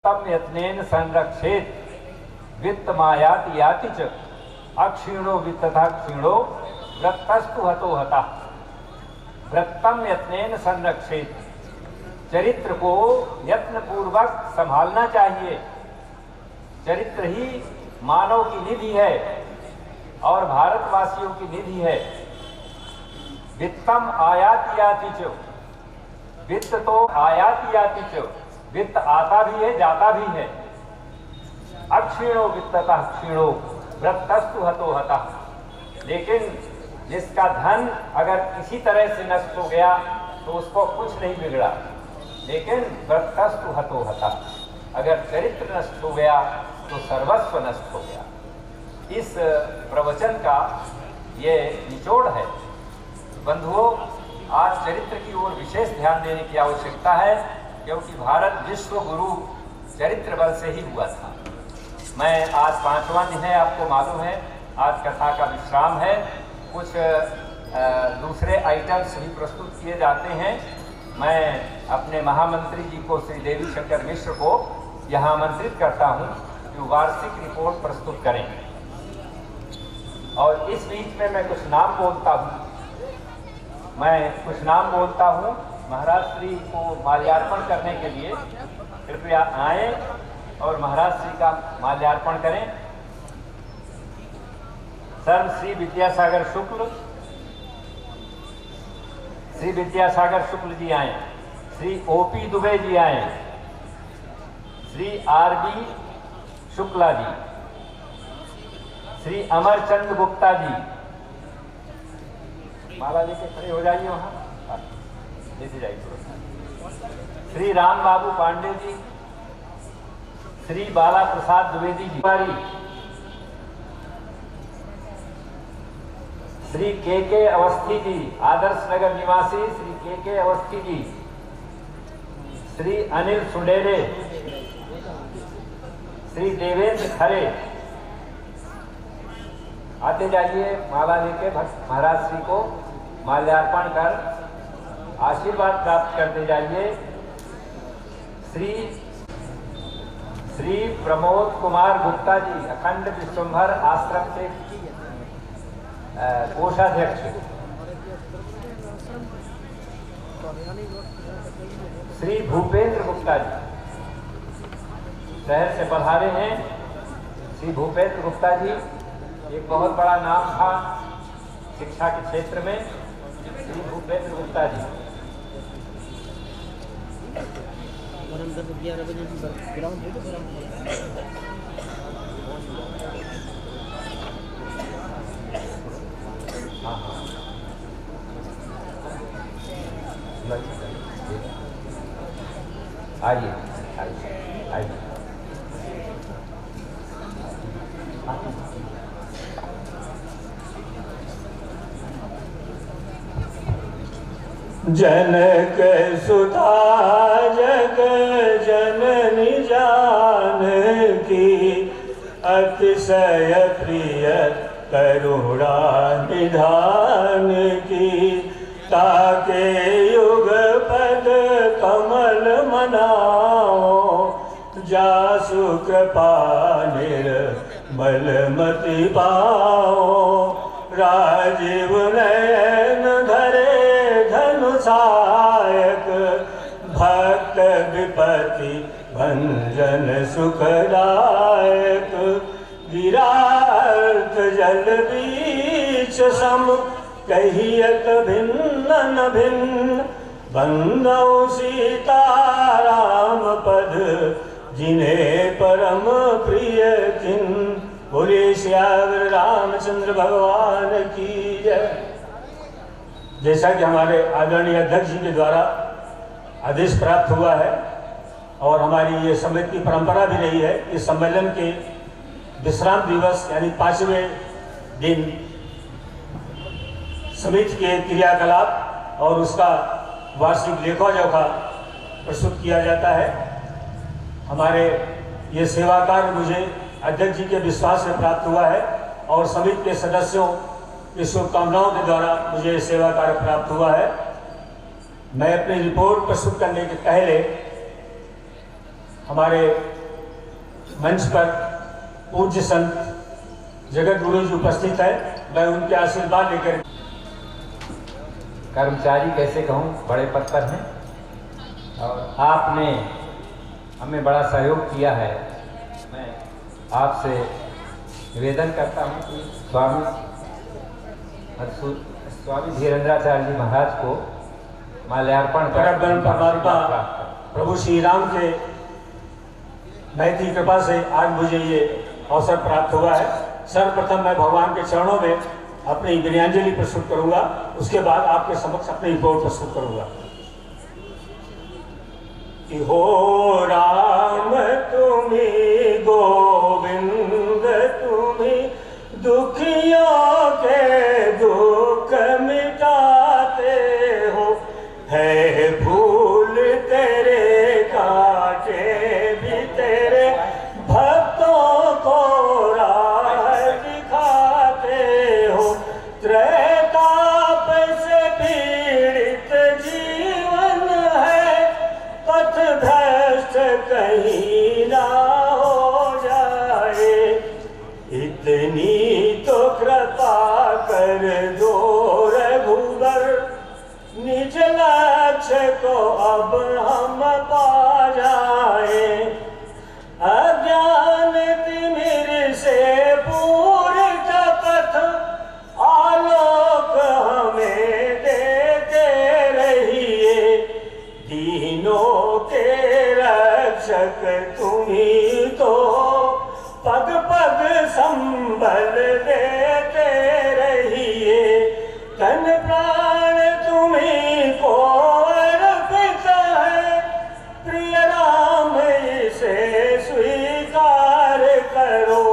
तम यत्नेन संरक्षेत वित्तमायाति याति च अक्षीणो वित्तथा क्षीणो वृत्तस्तु हतो हता। वृत्तम यत्नेन संरक्षेत, चरित्र को यत्न पूर्वक संभालना चाहिए। चरित्र ही मानव की निधि है और भारतवासियों की निधि है। वित्तम आयाति याति च, वित्त तो आयाति याति च, वित्त आता भी है जाता भी है। अक्षीणो वित्ततः क्षीणो वृत्तस्तु हतो हता। लेकिन जिसका धन अगर किसी तरह से नष्ट हो गया तो उसको कुछ नहीं बिगड़ा, लेकिन वृत्तस्तु हतो हता, अगर चरित्र नष्ट हो गया तो सर्वस्व नष्ट हो गया। इस प्रवचन का ये निचोड़ है। बंधुओं, आज चरित्र की ओर विशेष ध्यान देने की आवश्यकता है, क्योंकि भारत विश्व गुरु चरित्र बल से ही हुआ था। मैं आज 5वां दिन है, आपको मालूम है, आज कथा का विश्राम है। कुछ दूसरे आइटम्स भी प्रस्तुत किए जाते हैं। मैं अपने महामंत्री जी को, श्री देवी शंकर मिश्र को यहाँ आमंत्रित करता हूँ कि वार्षिक रिपोर्ट प्रस्तुत करें। और इस बीच में मैं कुछ नाम बोलता हूँ। महाराज श्री को माल्यार्पण करने के लिए कृपया आए और महाराज श्री का माल्यार्पण करें। सर्व श्री विद्यासागर शुक्ल जी आए, श्री ओपी दुबे जी आए, श्री आरबी शुक्ला जी, श्री अमरचंद गुप्ता जी। माला लेके खड़े हो जाइए, वहां लेते जाइए। श्री राम बाबू पांडे जी, श्री बाला प्रसाद द्विवेदी जी, श्री के अवस्थी जी, आदर्श नगर निवासी श्री के अवस्थी जी, श्री अनिल सुडेरे, श्री देवेंद्र खरे। आते जाइए, माला लेके महाराज श्री को माल्यार्पण कर आशीर्वाद प्राप्त करते जाइए। श्री प्रमोद कुमार गुप्ता जी, अखंड विश्वंभर आश्रम के कोषाध्यक्ष। श्री भूपेंद्र गुप्ता जी शहर से पधारे हैं। श्री भूपेंद्र गुप्ता जी एक बहुत बड़ा नाम था शिक्षा के क्षेत्र में। श्री भूपेंद्र गुप्ता जी। आइए आइए। जनक सुता जग जननी जानकी, अतिशय प्रिय करुणा निधान की। ताके युग पद कमल मनाओ, जासु कृपा निर्मल मति पाओ। राजीव नयन धरे धनुषायक, भक्त विपति भंजन सुखदायक। गिरार्थ जल बीच सम, कहियत भिन्न न भिन्न। बंदौ सीता राम पद, जिन्हें परम प्रिय चिन्ह। बोले श्यावर रामचंद्र भगवान की जय। जैसा कि हमारे आदरणीय अध्यक्ष जी के द्वारा आदेश प्राप्त हुआ है और हमारी ये समिति की परंपरा भी रही है, इस सम्मेलन के विश्राम दिवस यानी 5वें दिन समिति के क्रियाकलाप और उसका वार्षिक लेखा जोखा प्रस्तुत किया जाता है। हमारे ये सेवा कार्य मुझे अध्यक्ष जी के विश्वास से प्राप्त हुआ है और समिति के सदस्यों की शुभकामनाओं के द्वारा मुझे सेवा कार्य प्राप्त हुआ है। मैं अपनी रिपोर्ट प्रस्तुत करने के पहले हमारे मंच पर पूज्य संत जगत गुरु जी उपस्थित है, मैं उनके आशीर्वाद लेकर। कर्मचारी कैसे कहूँ, बड़े पद पर हैं और आपने हमें बड़ा सहयोग किया है। मैं आपसे निवेदन करता हूँ कि स्वामी धीरेन्द्राचार्य जी महाराज को माल्यार्पण कर परमात्मा प्रभु श्री राम के नैतिक कृपा से आज मुझे ये अवसर प्राप्त हुआ है। सर्वप्रथम मैं भगवान के चरणों में अपनी विनयाञ्जलि प्रस्तुत करूंगा, उसके बाद आपके समक्ष अपनी रिपोर्ट प्रस्तुत करूंगा। कि हो राम तुम्ही गोविंद तुम्ही दुखियों के दुख मिटाते हो, है भूल तेरे काटे भी तेरे भक्तों को राह दिखाते हो। त्रैताप से पीड़ित जीवन है, पथ भ्रष्ट कहीं ना हो जाए, इतनी तो कृपा कर दो रघुबर, निज लक्ष्य को अब हम पा जाए। अज्ञान तिमिर से पूरित पथ आलोक हमें देते रहिए, दीनों के रक्षक तुम्ही तो पग पग संबल देते रहिए। तन प्राण तुम्ही को अर्पित है, प्रिय राम इसे स्वीकार करो।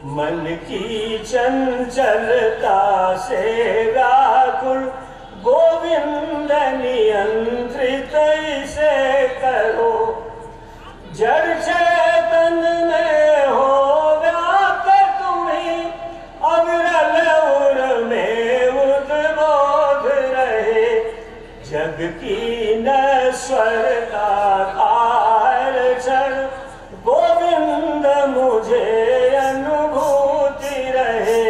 मन की चंचलता से व्याकुल गोविंद नियंत्रित इसे करो। जड़ चेतन में हो व्याप्त तुम्ही, अविरल उर में उद्बोध रहे। जग की नश्वरता कार क्षण गोविंद मुझे अनुभूति रहे।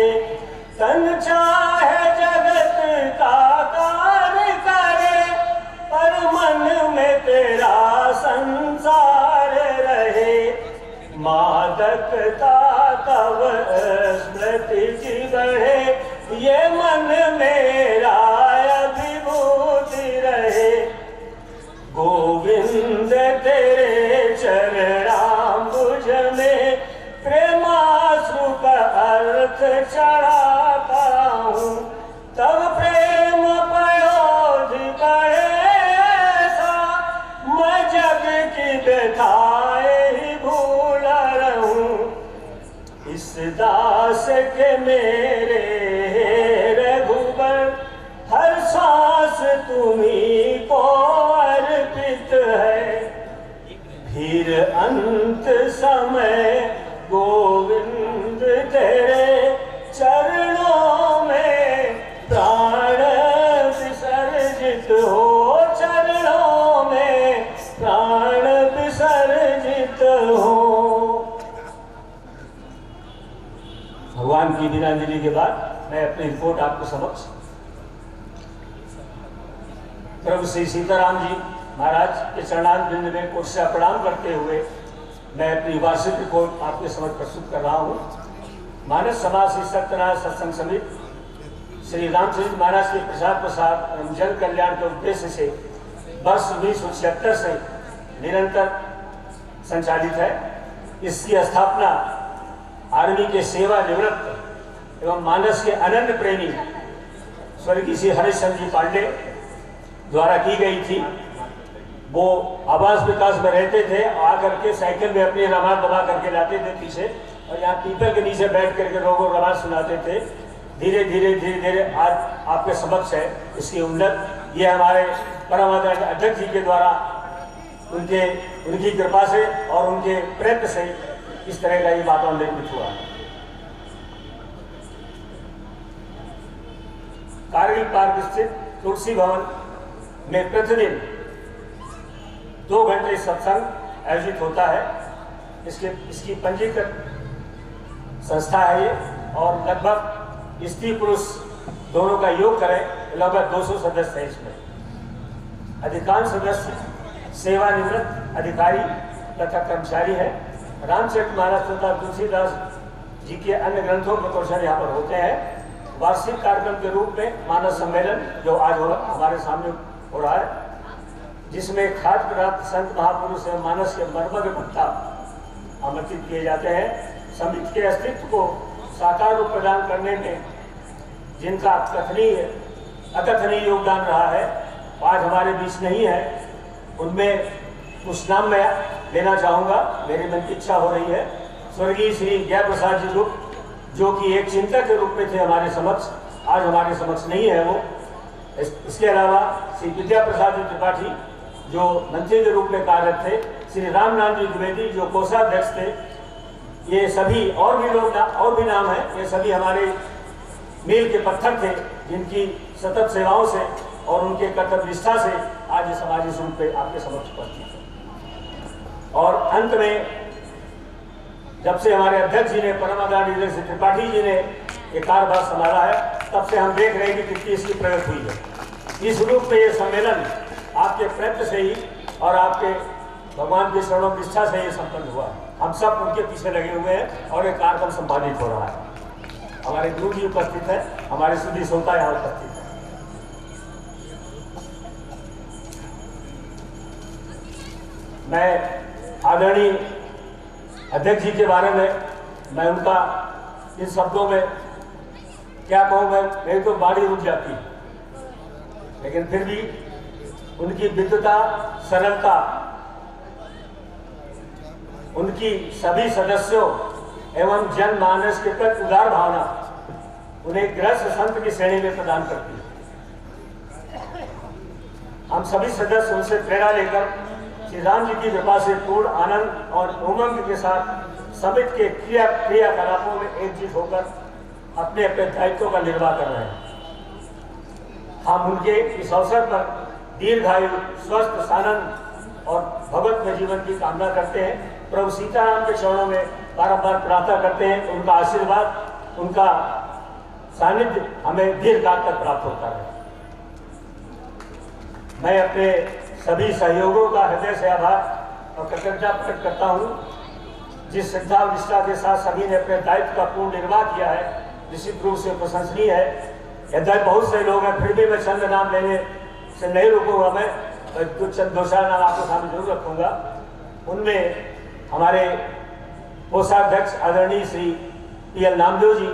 तन चाहे जगत का कार्य करे, पर मन में तेरा संसार रहे। मादकता तब स्मृति की बढ़े, ये मन मेरा अभिभूति रहे। गोविंद तेरे चरणाम्बुज में प्रेमाश्रु का अर्थ चढ़ाता हूँ, तब प्रेम पयोधि बढ़े ऐसा, मैं जग की व्यथाएं ही भूल रहूं। इस दास के मेरे रघुबर, हर सांस तुम्ही को अर्पित है। फिर अंत समय गोविंद तेरे चरणों में प्राण विसर्जित हो, चरणों में प्राण विसर्जित हो। भगवान की विनयाञ्जलि के बाद मैं अपनी रिपोर्ट आपको समक्ष प्रभु श्री सीताराम जी महाराज के चरणारविंद में कोट से प्रणाम करते हुए मैं अपनी वार्षिक रिपोर्ट आपके समक्ष प्रस्तुत कर रहा हूँ। मानस समाज श्री सत्यनारायण सत्संग समिति श्री रामचंद्र महाराज के प्रसाद प्रसाद एवं जन कल्याण के उद्देश्य से वर्ष 1976 से निरंतर संचालित है। इसकी स्थापना आर्मी के सेवानिवृत्त एवं मानस के अनन्य प्रेमी स्वर्गीय श्री हरिश्चंद्र जी पांडे द्वारा की गई थी। वो आवास विकास में रहते थे, आकर के साइकिल में अपनी रामायण दबा करके लाते थे पीछे, और यहाँ पीपल के नीचे बैठ करके लोगों को रामायण सुनाते थे। धीरे धीरे आज आपके समक्ष है इसकी उन्नत। ये हमारे परम आदरणीय अध्यक्ष जी के द्वारा उनकी कृपा से और उनके प्रयत्न से इस तरह का ये वातावरण निर्मित हुआ। कारगिल पार्क स्थित तुलसी भवन में प्रतिदिन 2 घंटे सत्संग आयोजित होता है। इसकी पंजीकृत संस्था है ये, और लगभग स्त्री पुरुष दोनों का योग करें लगभग 200 सदस्य हैं इसमें। अधिकांश सदस्य सेवानिवृत्त अधिकारी तथा कर्मचारी हैं। रामचरितमानस तथा तुलसीदास जी के अन्य ग्रंथों के प्रदर्शन यहाँ पर होते हैं। वार्षिक कार्यक्रम के रूप में मानस सम्मेलन जो आज हमारे सामने हो रहा है, जिसमें खाद्य प्राप्त संत महापुरुष एवं मानस के मर्मज्ञ वक्ता आमंत्रित किए जाते हैं। समिति के अस्तित्व को साकार रूप प्रदान करने में जिनका अकथनीय योगदान रहा है, आज हमारे बीच नहीं है, उनमें कुछ नाम मैं लेना चाहूँगा। मेरे मन की इच्छा हो रही है। स्वर्गीय श्री जय प्रसाद जी गुप्त, जो कि एक चिंतक के रूप में थे हमारे समक्ष, आज हमारे समक्ष नहीं है वो। इसके अलावा श्री विद्या प्रसाद जी त्रिपाठी, जो मंत्री के रूप में कार्यरत थे। श्री रामनाथ जी द्विवेदी, जो कोषाध्यक्ष थे। ये सभी और भी नाम हैं। ये सभी हमारे मील के पत्थर थे, जिनकी सतत सेवाओं से और उनके कर्तव्य निष्ठा से आज ये समाजी स्वरूप पे आपके समक्ष उपस्थित है। और अंत में, जब से हमारे अध्यक्ष जी ने, परम आदरणीय श्री त्रिपाठी जी ने ये कार्यभार संभाला है, तब से हम देख रहे हैं कि कितनी इसकी प्रगति हुई है। इस रूप में ये सम्मेलन आपके प्रयत्न से ही और आपके भगवान के शरणों निष्ठा से ये संपन्न हुआ। हम सब उनके पीछे लगे हुए हैं और ये कार्यक्रम संपादित हो रहा है। हमारे गुरु जी उपस्थित है, हमारे सुधी श्रोता यहाँ उपस्थित है। मैं आदरणीय अध्यक्ष जी के बारे में मैं उनका इन शब्दों में क्या कहूँ, मेरी तो बाड़ी रुक जाती है, लेकिन फिर भी उनकी विद्वता, सरलता, उनकी सभी सदस्यों एवं जनमानस के प्रति उदार भावना उन्हें गृहस्थ संत की श्रेणी में प्रदान करती है। हम सभी सदस्य उनसे प्रेरणा लेकर श्री राम जी की कृपा से पूर्ण आनंद और उमंग के साथ समिति के क्रियाकलापों में एकजुट होकर अपने अपने दायित्वों का निर्वाह कर रहे हैं। हम उनके इस अवसर पर दीर्घायु, स्वस्थ, सानंद और भगवत में जीवन की कामना करते हैं। प्रभु सीताराम के चरणों में बारंबार प्रार्थना करते हैं, उनका आशीर्वाद, उनका सानिध्य हमें दीर्घकाल तक प्राप्त होता है। मैं अपने सभी सहयोगों का हृदय से आभार और कृतज्ञता प्रकट करता हूँ। जिस श्रद्धा और निष्ठा के साथ सभी ने अपने दायित्व का पूर्ण निर्वाह किया है, निश्चित रूप से प्रशंसनीय है। यद्यपि बहुत से लोग हैं, फिर भी मैं चंद नाम लेने से नहीं रुकूंगा। मैं कुछ चंद दो चार नाम आपके सामने जरूर रखूंगा। उनमें हमारे कोषाध्यक्ष आदरणीय श्री PL नामदेव जी,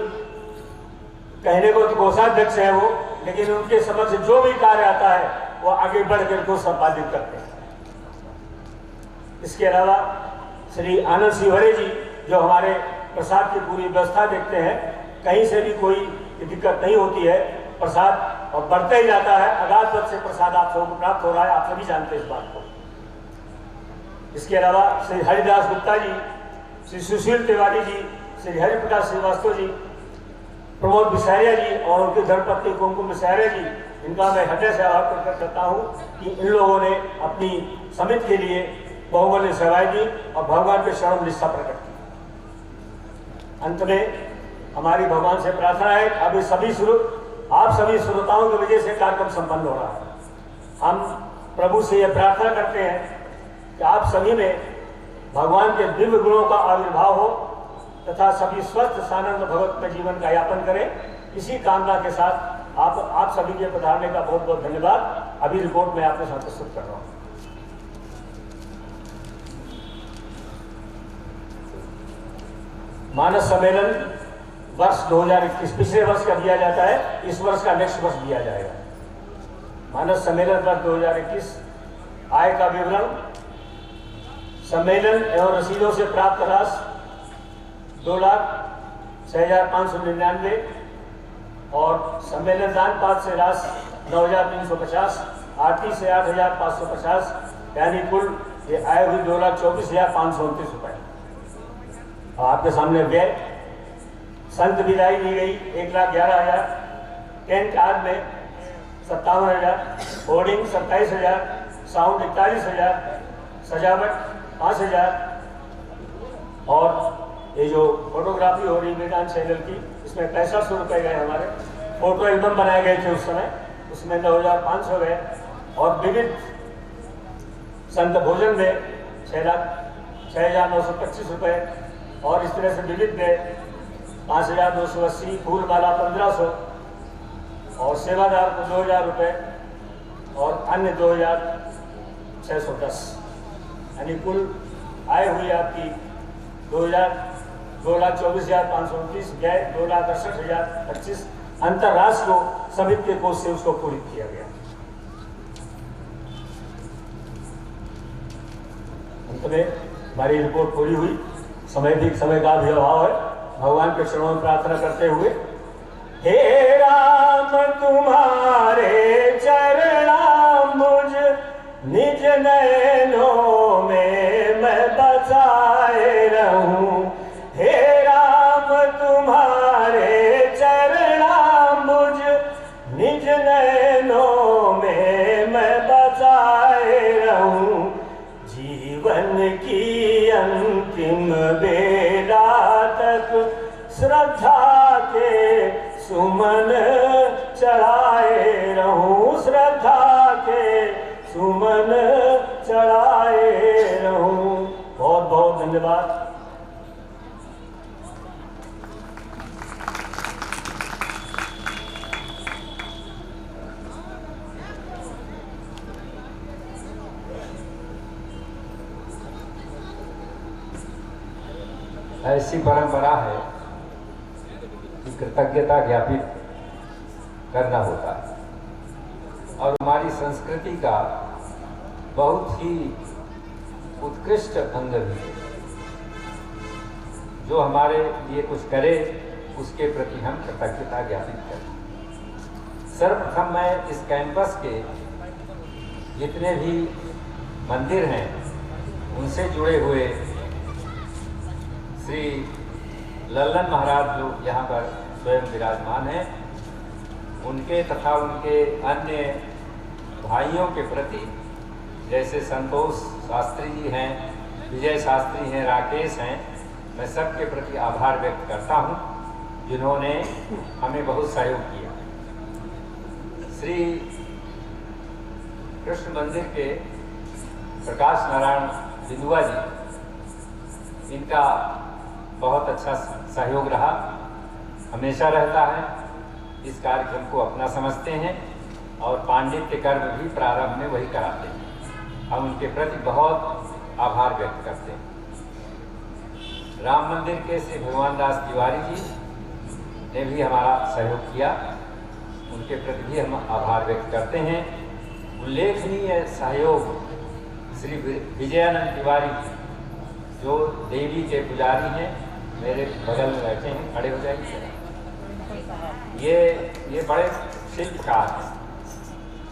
कहने को तो कोषाध्यक्ष है वो, लेकिन उनके समक्ष जो भी कार्य आता है वो आगे बढ़ कर को संपादित करते हैं। इसके अलावा श्री आनंद सिंहरे जी, जो हमारे प्रसाद की पूरी व्यवस्था देखते हैं, कहीं से भी कोई दिक्कत नहीं होती है, प्रसाद और बढ़ता ही जाता है। अगाध पद से प्रसाद आप सबको प्राप्त हो रहा है, आप सभी जानते हैं इस बात को। इसके अलावा श्री हरिदास गुप्ता जी, श्री सुशील तिवारी जी, श्री हरिप्रकाश श्रीवास्तव जी, प्रमोद बिसारिया जी और उनकी धर्मपत्नी कुमकुम बिसारिया जी, इनका मैं हृदय से आभार प्रकट करता हूँ कि इन लोगों ने अपनी समिति के लिए बहुमूल्य सेवाएं दी और भगवान के शरण निष्ठा प्रकट की। अंत में हमारी भगवान से प्रार्थना है, अभी आप सभी श्रोताओं की वजह से कार्यक्रम संपन्न हो रहा है। हम प्रभु से यह प्रार्थना करते हैं कि आप सभी में भगवान के दिव्य गुणों का आविर्भाव हो तथा सभी स्वस्थ सानंद भगवत में जीवन का यापन करें। इसी कामना के साथ आप सभी के पधारने का बहुत बहुत धन्यवाद। अभी रिपोर्ट में आपके साथ प्रस्तुत कर रहा हूँ। मानस सम्मेलन वर्ष 2021 पिछले वर्ष का दिया जाता है, इस वर्ष का नेक्स्ट वर्ष दिया जाएगा। मानस सम्मेलन वर्ष 2021 आय का विवरण, सम्मेलन एवं रसीदों से प्राप्त राशि 2,06,599 और सम्मेलन दान पात्र से राशि 9,350, आरती से 8,550, यानी कुल ये आय हुई 2,24,529 रुपए। आपके सामने व्यय, संत विदाई दी गई 1,11,000, टेंट आज में 57,000, होर्डिंग 27,000, साउंड 41,000, सजावट 5,000। और ये जो फोटोग्राफी हो रही वेदांत चैनल की, इसमें 6500 रुपये गए हमारे। फोटो एल्बम बनाए गए थे उस समय, उसमें 9,500 गए। और विविध संत भोजन में 6,925 रुपये। और इस तरह से विविध में 5,280, फूलमाला 1,500 और सेवादार को 2,000 रुपये और अन्य 2,610, यानी कुल आय हुई आपकी 2,24,529, व्यय 2,68,025। अंतर्राष्ट्र को समिति के कोष से उसको पूरित किया गया। अंत में हमारी रिपोर्ट पूरी हुई। समय का भी अभाव है। भगवान के चरणों में प्रार्थना करते हुए, हे राम तुम्हारे चरणाम्बुज निज नयनों में मैं बसाए रहूं। हे राम तुम्हारे चरणाम्बुज निज नयनों में मैं बसाए रहूं। जीवन की अंतिम बेला तक श्रद्धा के सुमन चढ़ाए रहूं। श्रद्धा के सुमन चढ़ाए रहूं। बहुत बहुत धन्यवाद। ऐसी परंपरा है कि कृतज्ञता ज्ञापित करना होता है और हमारी संस्कृति का बहुत ही उत्कृष्ट अंग भी है। जो हमारे लिए कुछ करे उसके प्रति हम कृतज्ञता ज्ञापित करें। सर्वप्रथम मैं इस कैंपस के जितने भी मंदिर हैं उनसे जुड़े हुए श्री लल्लन महाराज जो यहाँ पर स्वयं विराजमान हैं, उनके तथा उनके अन्य भाइयों के प्रति, जैसे संतोष शास्त्री जी हैं, विजय शास्त्री हैं, राकेश हैं, मैं सबके प्रति आभार व्यक्त करता हूँ जिन्होंने हमें बहुत सहयोग किया। श्री कृष्ण मंदिर के प्रकाश नारायण बिंदुआ जी, इनका बहुत अच्छा सहयोग रहा, हमेशा रहता है। इस कार्यक्रम को अपना समझते हैं और पांडित्य कर्म भी प्रारंभ में वही कराते हैं। हम उनके प्रति बहुत आभार व्यक्त करते हैं। राम मंदिर के श्री भगवान दास तिवारी जी ने भी हमारा सहयोग किया, उनके प्रति भी हम आभार व्यक्त करते हैं। उल्लेखनीय सहयोग श्री विजयानंद तिवारी जी, जो देवी के पुजारी हैं, मेरे बगल में बैठे हैं, खड़े हो जाइए। ये बड़े शिल्पकार हैं।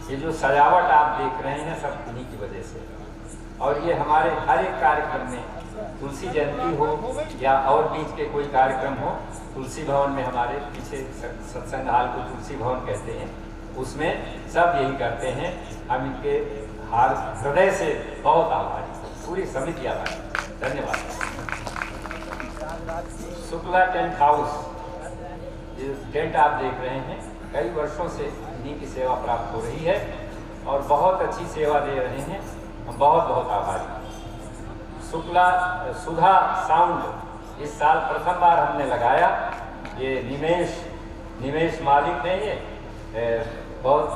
ये जो सजावट आप देख रहे हैं सब इन्हीं की वजह से। और ये हमारे हर एक कार्यक्रम में, तुलसी जयंती हो या और बीच के कोई कार्यक्रम हो, तुलसी भवन में हमारे पीछे सत्संग हाल को तुलसी भवन कहते हैं, उसमें सब यही करते हैं। हम इनके हृदय से बहुत आभारी, पूरी समिति आभारी। धन्यवाद। शुक्ला टेंट हाउस, ये टेंट आप देख रहे हैं, कई वर्षों से इन्हीं की सेवा प्राप्त हो रही है और बहुत अच्छी सेवा दे रहे हैं। हम बहुत बहुत आभारी। शुक्ला सुधा साउंड इस साल प्रथम बार हमने लगाया। ये निमेश मालिक ने, ये बहुत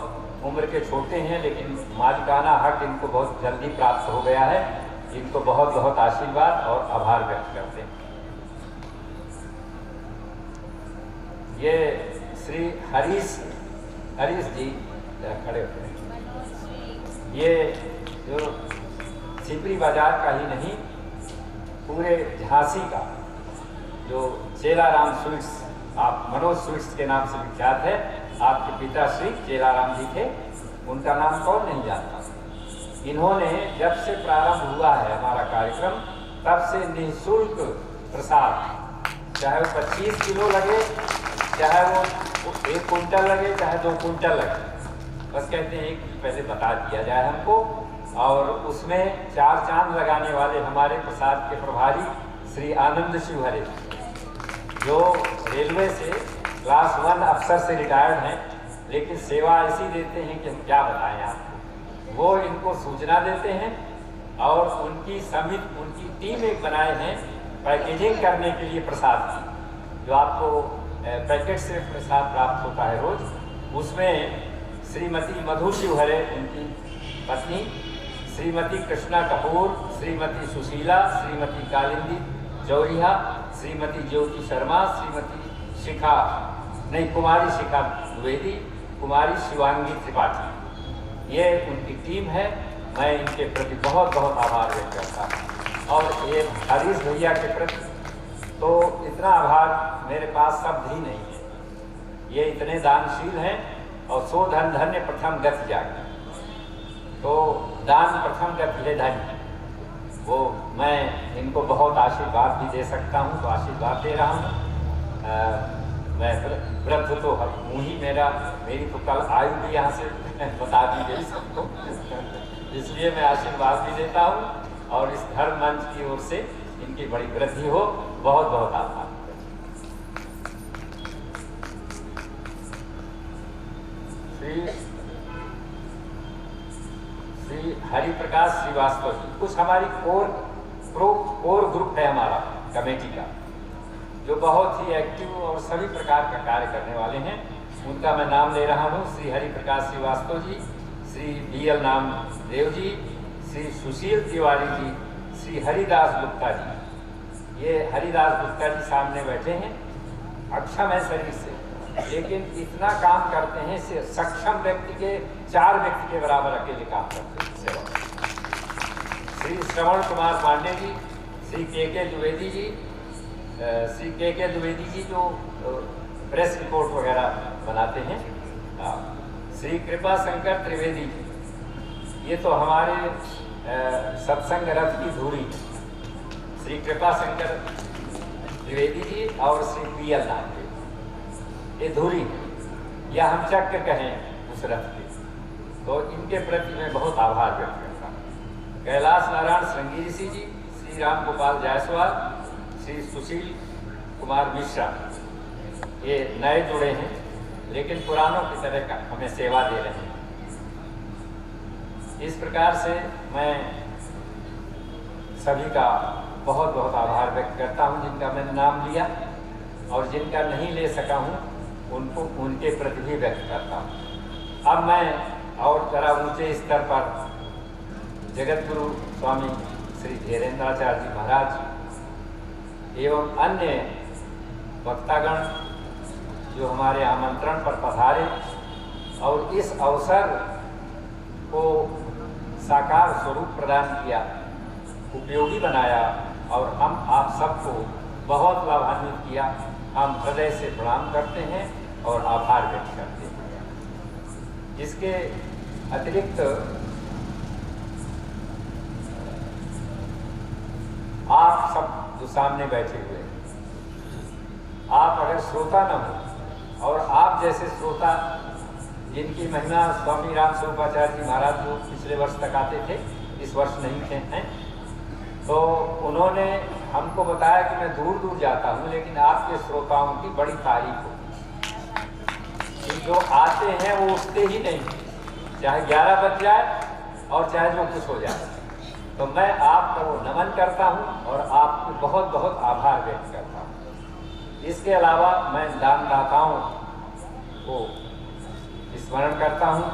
उम्र के छोटे हैं लेकिन मालिकाना हक इनको बहुत जल्दी प्राप्त हो गया है। इनको बहुत बहुत आशीर्वाद और आभार व्यक्त करते हैं। ये श्री हरीश जी खड़े होते हैं। ये जो सिपरी बाजार का ही नहीं, पूरे झांसी का जो चेलाराम स्वीट्स, आप मनोज स्वीट्स के नाम से विख्यात है। आपके पिता श्री चेलाराम जी थे, उनका नाम कौन नहीं जानता। इन्होंने जब से प्रारंभ हुआ है हमारा कार्यक्रम, तब से निःशुल्क प्रसाद, चाहे वो 25 किलो लगे, चाहे वो 1 कुंटल लगे, चाहे 2 कुंटल लगे, बस कहते हैं एक पहले बता दिया जाए हमको, और उसमें 4 चांद लगाने वाले हमारे प्रसाद के प्रभारी श्री आनंद शिवहरे, जो रेलवे से क्लास 1 अफसर से रिटायर्ड हैं, लेकिन सेवा ऐसी देते हैं कि हम क्या बताएं आपको। वो इनको सूचना देते हैं और उनकी समिति, उनकी टीम एक बनाए हैं पैकेजिंग करने के लिए प्रसाद की, जो आपको पैकेट से प्रसाद प्राप्त होता है रोज। उसमें श्रीमती मधु शिवहरे, उनकी पत्नी, श्रीमती कृष्णा कपूर, श्रीमती सुशीला, श्रीमती कालिंदी जौरिया, श्रीमती ज्योति शर्मा, श्रीमती कुमारी शिखा द्विवेदी, कुमारी शिवांगी त्रिपाठी, ये उनकी टीम है। मैं इनके प्रति बहुत बहुत आभार व्यक्त करता हूँ। और ये हरीश भैया के प्रति तो इतना आभार मेरे पास शब्द ही नहीं है। ये इतने दानशील हैं और सो धन धन्य प्रथम गति जागे, तो दान प्रथम गति है धन्य। वो मैं इनको बहुत आशीर्वाद भी दे सकता हूँ, तो आशीर्वाद दे रहा हूँ। मैं वृद्ध तो हूँ ही, मेरी तो कल आयु भी यहाँ से बता दी गई सबको, इसलिए मैं आशीर्वाद भी देता हूँ और इस धर्म मंच की ओर से इनकी बड़ी वृद्धि हो। बहुत बहुत आभार। श्री हरिप्रकाश श्रीवास्तव जी, कुछ हमारी कोर ग्रुप है हमारा कमेटी का, जो बहुत ही एक्टिव और सभी प्रकार का कार्य करने वाले हैं। उनका मैं नाम ले रहा हूँ। श्री हरिप्रकाश श्रीवास्तव जी, श्री BL नामदेव जी, श्री सुशील तिवारी जी, श्री हरिदास गुप्ता जी। ये हरिदास गुप्ता जी सामने बैठे हैं, अक्षम है शरीर से, लेकिन इतना काम करते हैं, सक्षम व्यक्ति के 4 व्यक्ति के बराबर अकेले काम करते हैं सेवा। श्री श्रवण कुमार पांडे जी, श्री KK द्विवेदी जी, श्री KK द्विवेदी जी जो प्रेस रिपोर्ट वगैरह बनाते हैं, श्री कृपा शंकर त्रिवेदी जी, ये तो हमारे सत्संग रथ की धुरी, श्री कृपा शंकर त्रिवेदी जी और श्री BL नामदेव, ये धुरी या हम चक्र कहें उस रथ के, तो इनके प्रति मैं बहुत आभार व्यक्त करता हूँ। कैलाश नारायण श्रृंगी ऋषि जी, श्री राम गोपाल जायसवाल, श्री सुशील कुमार मिश्रा, ये नए जुड़े हैं लेकिन पुरानों की तरह का हमें सेवा दे रहे हैं। इस प्रकार से मैं सभी का बहुत बहुत आभार व्यक्त करता हूं, जिनका मैंने नाम लिया, और जिनका नहीं ले सका हूं उनको उनके प्रति भी व्यक्त करता हूं। अब मैं और जरा ऊंचे स्तर पर जगत गुरु स्वामी श्री धीरेन्द्राचार्य जी महाराज एवं अन्य वक्तागण जो हमारे आमंत्रण पर पधारे और इस अवसर को साकार स्वरूप प्रदान किया, उपयोगी बनाया और हम आप सबको बहुत लाभान्वित किया, हम हृदय से प्रणाम करते हैं और आभार व्यक्त करते हैं। इसके अतिरिक्त आप सब जो सामने बैठे हुए हैं, आप अगर श्रोता न हो और आप जैसे श्रोता जिनकी महिमा स्वामी राम स्वरूपाचार्य जी महाराज जो पिछले वर्ष तक आते थे, इस वर्ष नहीं थे हैं, तो उन्होंने हमको बताया कि मैं दूर दूर जाता हूँ लेकिन आपके श्रोताओं की बड़ी तारीफ होती है। जो आते हैं वो उठते ही नहीं, चाहे 11 बज जाए और चाहे जो कुछ हो जाए। तो मैं आपका वो नमन करता हूँ और आपको बहुत बहुत आभार व्यक्त करता हूँ। इसके अलावा मैं दानदाताओं को स्मरण करता हूँ।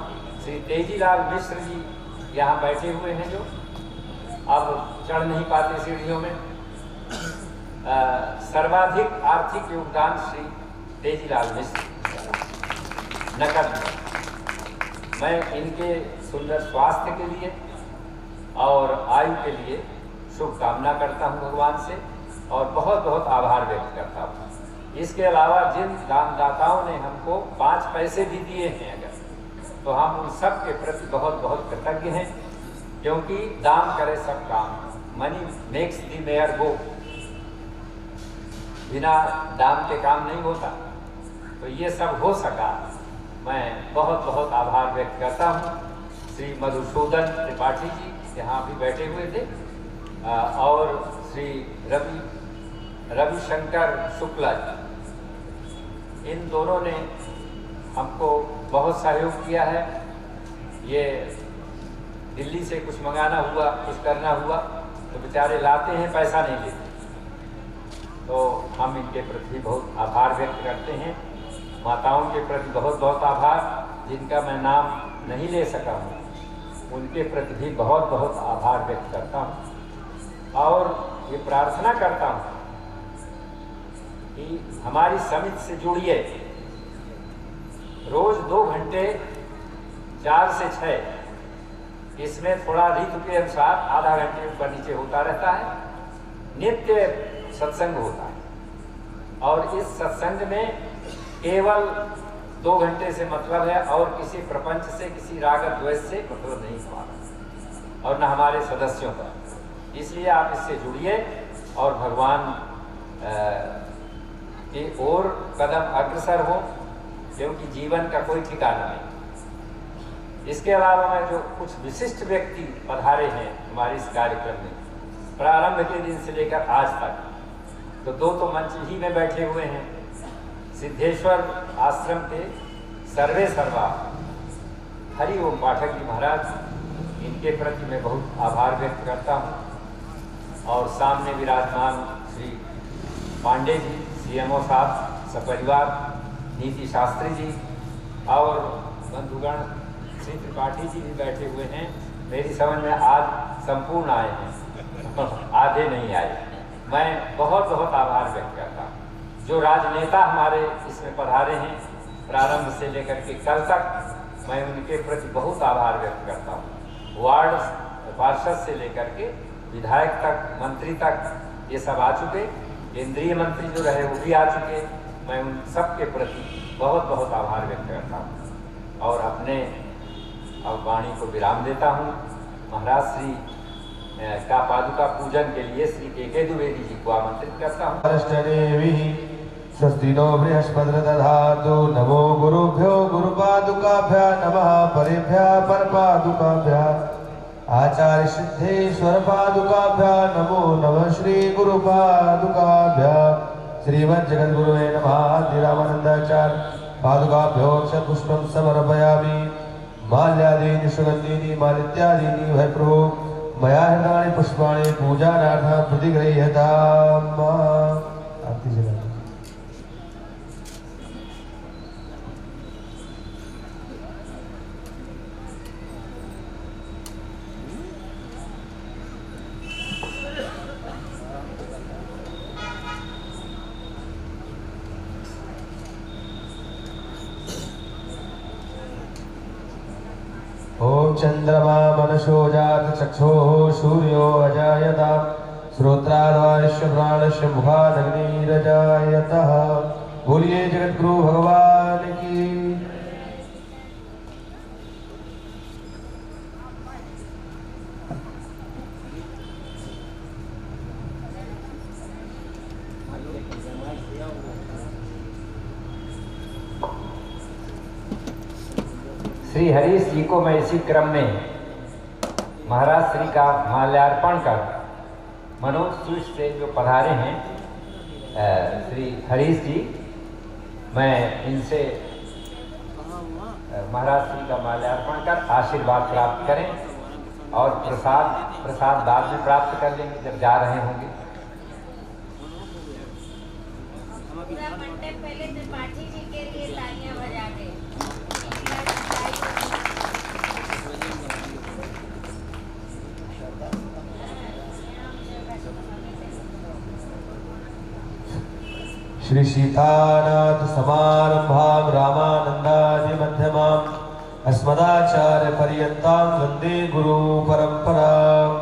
श्री तेजीलाल मिश्र जी यहाँ बैठे हुए हैं, जो अब चढ़ नहीं पाते सीढ़ियों में। सर्वाधिक आर्थिक योगदान श्री तेजीलाल मिश्र नकद। मैं इनके सुंदर स्वास्थ्य के लिए और आयु के लिए शुभकामना करता हूँ भगवान से और बहुत बहुत आभार व्यक्त करता हूँ। इसके अलावा जिन दानदाताओं ने हमको 5 पैसे भी दिए हैं अगर, तो हम उन सब के प्रति बहुत बहुत कृतज्ञ हैं, क्योंकि दान करे सब काम, मनी मेक्स द मेयर गो। बिना दान के काम नहीं होता, तो ये सब हो सका। मैं बहुत बहुत आभार व्यक्त करता हूँ। श्री मधुसूदन त्रिपाठी जी यहाँ भी बैठे हुए थे, और श्री रविशंकर शुक्ला जी, इन दोनों ने हमको बहुत सहयोग किया है। ये दिल्ली से कुछ मंगाना हुआ, कुछ करना हुआ तो बेचारे लाते हैं, पैसा नहीं लेते। तो हम इनके प्रति बहुत आभार व्यक्त करते हैं। माताओं के प्रति बहुत बहुत आभार, जिनका मैं नाम नहीं ले सका हूँ, उनके प्रति भी बहुत बहुत आभार व्यक्त करता हूँ। और ये प्रार्थना करता हूँ कि हमारी समिति से जुड़िए। रोज 2 घंटे 4 से 6, इसमें थोड़ा ऋतु के अनुसार आधा घंटे ऊपर नीचे होता रहता है, नित्य सत्संग होता है। और इस सत्संग में केवल 2 घंटे से मतलब है, और किसी प्रपंच से, किसी राग द्वेष से मतलब नहीं हमारा, और न हमारे सदस्यों का। इसलिए आप इससे जुड़िए और भगवान की ओर कदम अग्रसर हो, क्योंकि जीवन का कोई ठिकाना नहीं। इसके अलावा मैं जो कुछ विशिष्ट व्यक्ति पधारे हैं हमारे इस कार्यक्रम में, प्रारंभ के दिन से लेकर आज तक, तो 2 तो मंच ही में बैठे हुए हैं। सिद्धेश्वर आश्रम के सर्वे सर्वा हरि ओम पाठक जी महाराज, इनके प्रति मैं बहुत आभार व्यक्त करता हूँ। और सामने विराजमान श्री पांडे जी, CMO साहब, सपरिवार नीति शास्त्री जी, और बंधुगण श्री त्रिपाठी जी भी बैठे हुए हैं। मेरी समझ में आज संपूर्ण आए हैं, आधे नहीं आए। मैं बहुत बहुत आभार व्यक्त करता हूँ। जो राजनेता हमारे इसमें पधारे हैं प्रारंभ से लेकर के कल तक, मैं उनके प्रति बहुत आभार व्यक्त करता हूँ। वार्ड पार्षद से लेकर के विधायक तक, मंत्री तक, ये सब आ चुके। केंद्रीय मंत्री जो रहे वो भी आ चुके। मैं उन सब के प्रति बहुत बहुत आभार व्यक्त करता हूँ और अपने अब वाणी को विराम देता हूँ। महाराज श्री का पादुका पूजन के लिए श्री KK द्विवेदी जी को आमंत्रित करता हूँ। स्वस्ति नो बृहस्पति दधातु। नमो गुरुभ्यो गुरुपादुकाभ्यां नमः। परेभ्यः परपादुकाभ्यां आचार्य सिद्धेश्वर पादुकाभ्यां नमो नमः। श्री गुरुपादुकाभ्यां श्रीमज्जगद्गुरुवे नमः। आद्य रामानंदाचार्य पादुकाभ्यो अक्षतपुष्पं समर्पयामि। माल्यादीनि सुगन्धीनि मालित्यादीनि वै प्रभो मया हृतानि पुष्पाणि पूजानार्थं प्रतिगृह्यताम्। आरती जलाएं। ओम चंद्रमा मनसो जात चक्षुः सूर्यो अजायत श्रोत्रादवाश्य प्राणश्य मुखादग्निरजायतः। बोलिए जगद्गुरु भगवान की। श्री हरीश जी को मैं इसी क्रम में महाराज श्री का माल्यार्पण कर मनोज स्वीट से जो पधारे हैं श्री हरीश जी, मैं इनसे महाराज श्री का माल्यार्पण कर आशीर्वाद प्राप्त करें और प्रसाद बाद में प्राप्त कर लेंगे जब जा रहे होंगे। पहले त्रिपाठी जी के लिए तालियां बजा दें। श्री सीतानाथ समारंभां रामानंदादि मध्यमाम् अस्मदाचार्य पर्यन्तां वन्दे गुरु परम्पराम्।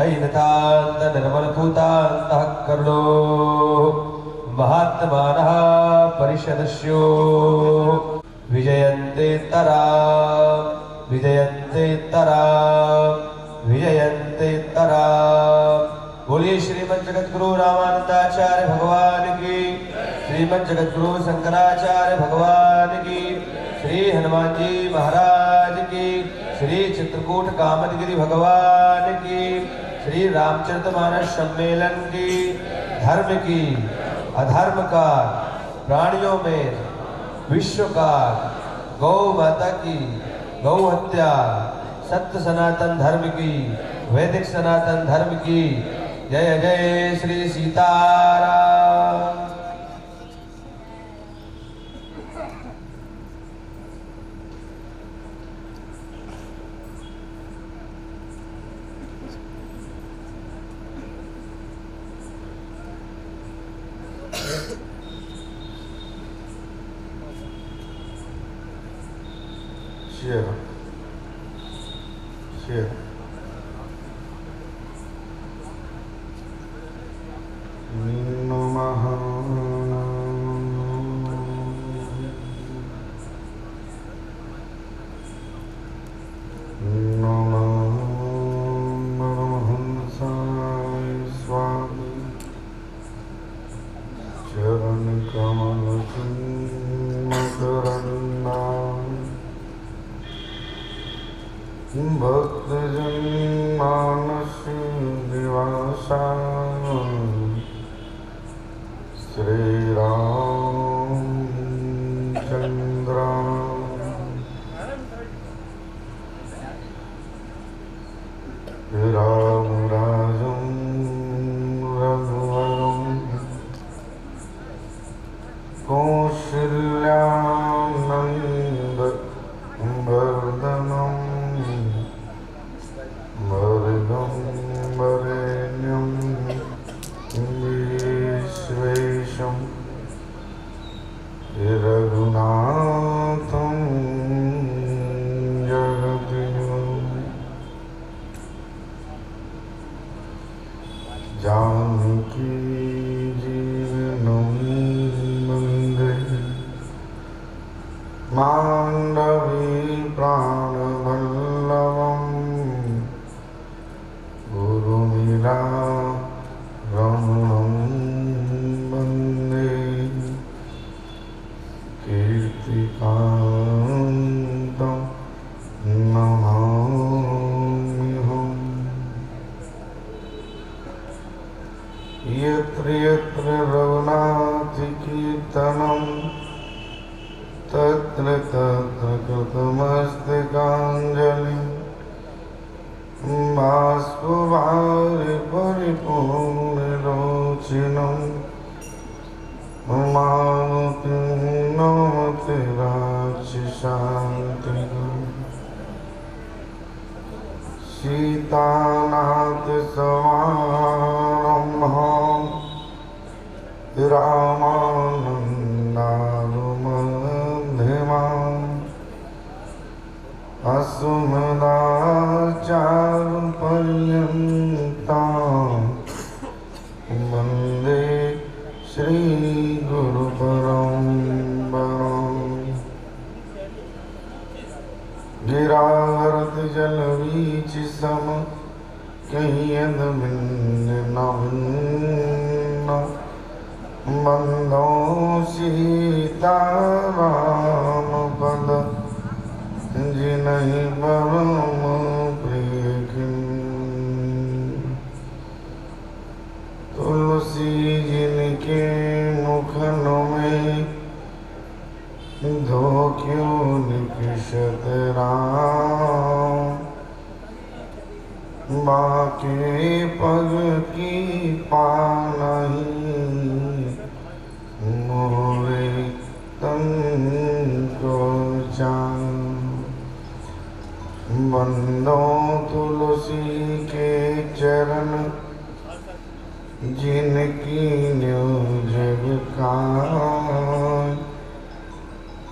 ऐनतान्त निर्मलभूतान्तः करुणो महात्मानः परिषदस्यो विजयन्ते तराम् विजयन्ते तराम्। बोलिए श्रीमद् जगद्गुरु रामानंदाचार्य भगवान की, श्रीमद् जगद्गुरु शंकराचार्य भगवान की, श्री हनुमान जी महाराज की, श्री चित्रकूट कामदगिरि भगवान की, श्री रामचरितमानस सम्मेलन की, धर्म की, अधर्म का, प्राणियों में विश्व का, गौ माता की, गौ हत्या, सत्य सनातन धर्म की, वैदिक सनातन धर्म की। जय जय श्री सीताराम। शेयर शेयर नमः परमहंसाय स्वामी चरण कमल भक्तजन मानस निवासा श्री रामचंद्र राम राजं रघुवरं कौसल्यानंद वर्धनम् मर्गं वरेण्यं विश्वेशं रघुनाथं जगद्गुरुं जानकी जीवनं वन्दे मांडवी प्राणवल्लभम् गुरुमिला रमणं वन्दे कीर्तिकान्तं नमाम्यहम्। यत्र यत्र रघुनाथकीर्तनं तत्र तत्र कृतमस्तकाञ्जलिं बाष्पवारि परिपूर्णलोचनं मारुतिं नमते राक्षसान्तिकम् सीतानाथसमारम्भां रामानन्दानुमध्यमाम् अस्मदाचार्यपर्यन्तां वन्दे श्रीगुरुपरम्पराम्। गिरावरतिजलवीचिसम कह्यदभिन्न बन्धो सीतारामपद जिनहि परम प्रिय तुलसी जिनके मुखन में धो क्यों निकषत राम बाके पग की पानहि मोरे तन को जान बंदो तुलसी के चरण जिनकी न्यू जग का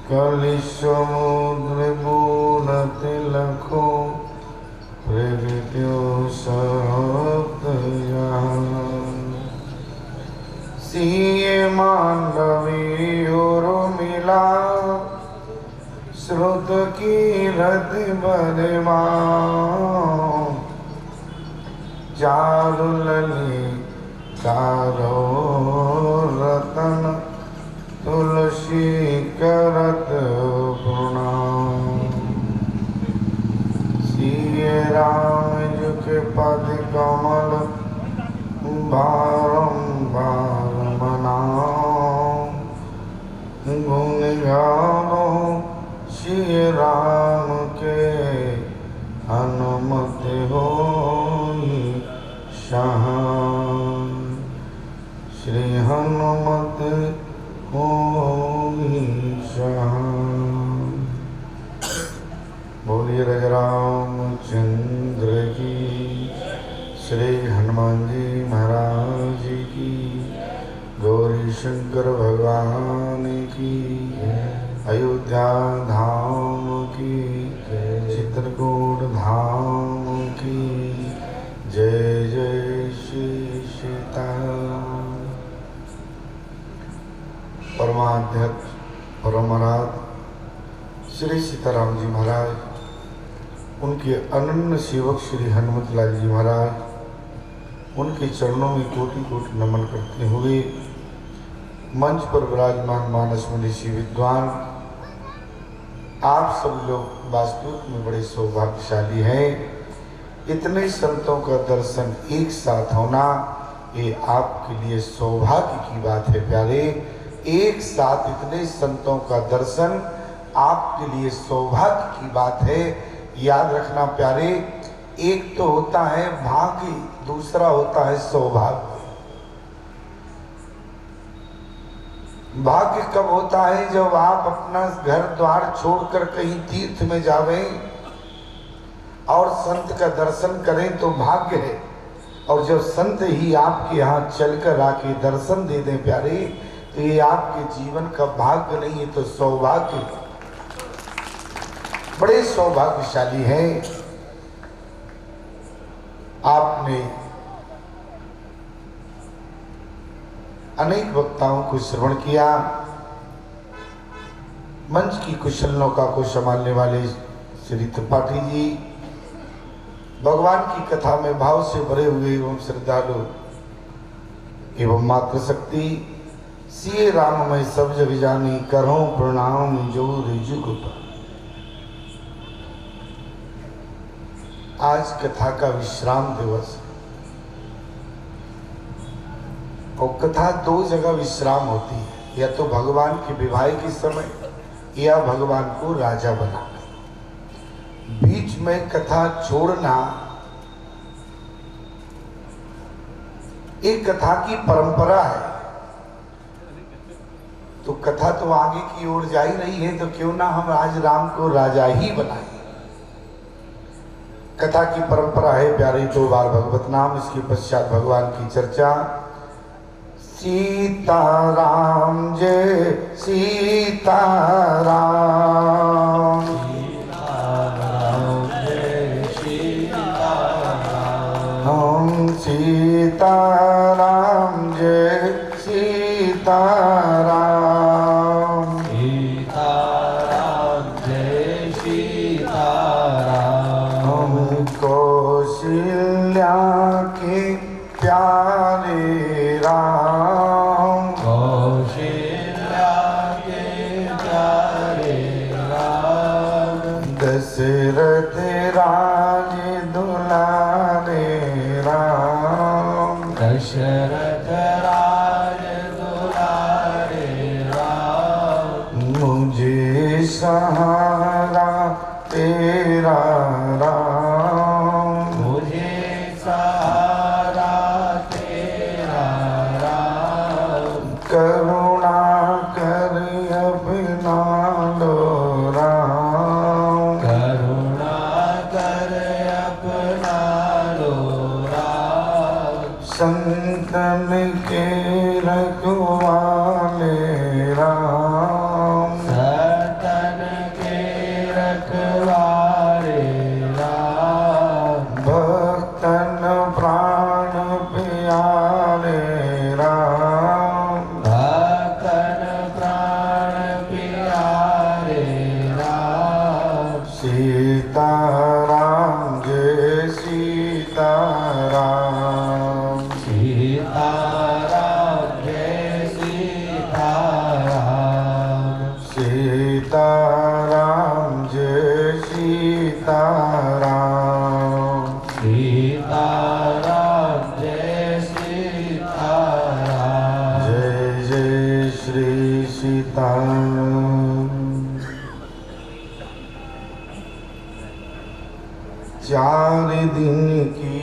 कलि समुद्र बूढ़ तिलको प्रगट्यो सप्त सिए मांडवी और मिला श्रुत की रथ बरवा चारु लली चारो रतन तुलसी करत प्रणाम श्री हनुमत होई सहाय। बोलिए रामचंद्र की, श्री हनुमान जी महाराज की, गौरी शंकर भगवान की, अयोध्या धाम की, चित्रकूट धाम की जय जय श्री सीताराम। परमाध्यक्ष परमराध श्री सीताराम जी महाराज, उनके अनन्य सेवक श्री हनुमत लाल जी महाराज, उनके चरणों में कोटि कोटि नमन करते हुए मंच पर विराजमान मानस मनीषी विद्वान, आप सब लोग वास्तविक में बड़े सौभाग्यशाली हैं। इतने संतों का दर्शन एक साथ होना, ये आपके लिए सौभाग्य की बात है प्यारे। एक साथ इतने संतों का दर्शन आपके लिए सौभाग्य की बात है। याद रखना प्यारे, एक तो होता है भाग्य, दूसरा होता है सौभाग्य। भाग्य कब होता है? जब आप अपना घर द्वार छोड़कर कहीं तीर्थ में जावें और संत का दर्शन करें तो भाग्य है, और जब संत ही आपके यहाँ चलकर आके दर्शन दे दें प्यारे, तो ये आपके जीवन का भाग्य नहीं, है तो सौभाग्य। बड़े सौभाग्यशाली हैं। आपने अनेक वक्ताओं को श्रवण किया। मंच की कुशल नौका को संभालने वाले श्री त्रिपाठी जी, भगवान की कथा में भाव से भरे हुए एवं श्रद्धालु एवं मातृशक्ति, सिए राम मैं सब जग जानी, करो प्रणाम जोर जुग पर। आज कथा का विश्राम दिवस है, और कथा दो जगह विश्राम होती है, या तो भगवान के विवाह के समय या भगवान को राजा बना। बीच में कथा छोड़ना एक कथा की परंपरा है। तो कथा तो आगे की ओर जा ही रही है, तो क्यों ना हम आज राम को राजा ही बनाएं। कथा की परंपरा है प्यारे, 2 बार भगवत नाम, इसके पश्चात भगवान की चर्चा। सीताराम जय सीताराम, सीताराम जय सीताराम, हम सीताराम जय सीताराम, सीताराम जय सीताराम। हम कौशल्या के प्यारे राम, कौशल्या के प्यारे राम, दशरथ राज दुलारे राम, दशरथ राज दुलारे राम। मुझे सहारा तेरा राम, मुझे सहारा तेरा राम। करुणा कर अपना लो राम, करुणा कर अपना लो राम। संतन के रखवाले राम, संतन के रखवाले राम। भक्तन प्राण प्यारे राम, भक्तन प्राण प्यारे राम। सीताराम जय सीताराम, सीताराम जय सीताराम, सीताराम जय सीताराम, सीताराम जय सीताराम। जय जय श्री सीताराम। 4 दिन की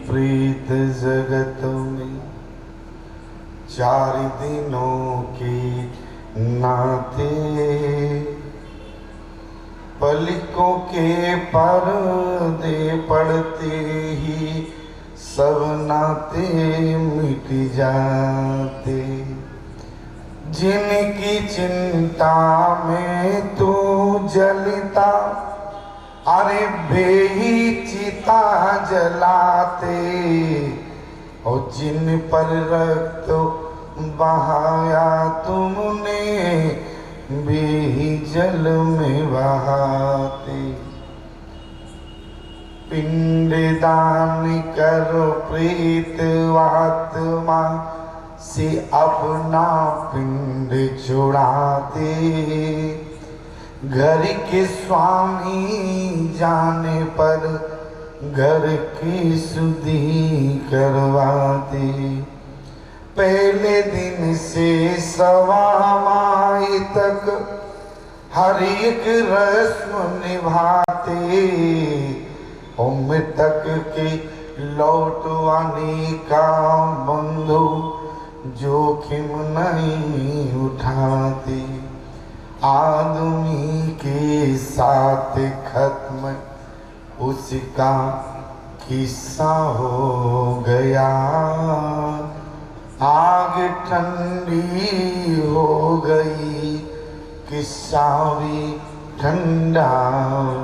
प्रीत जगत में, 4 दिनों के नाते, पलकों के पर्दे पड़ते ही सब नाते मिट जाते। जिनकी चिंता में तू जलता, अरे बेही चिता जलाते। और जिन पर रक्त बहाया तुमने, बेही जल में बहाते। पिंड दान करो प्रेत आत्मा से अपना पिंड छुड़ाते। घर के स्वामी जाने पर घर की शुद्धि करवाते। पहले दिन से 1.25 माह तक हर एक रस्म निभाते। और मृतक के लौट आने का बंधु जोखिम नहीं उठाते। आदमी के साथ खत्म उसका किस्सा हो गया। आग ठंडी हो गई, किस्सा भी ठंडा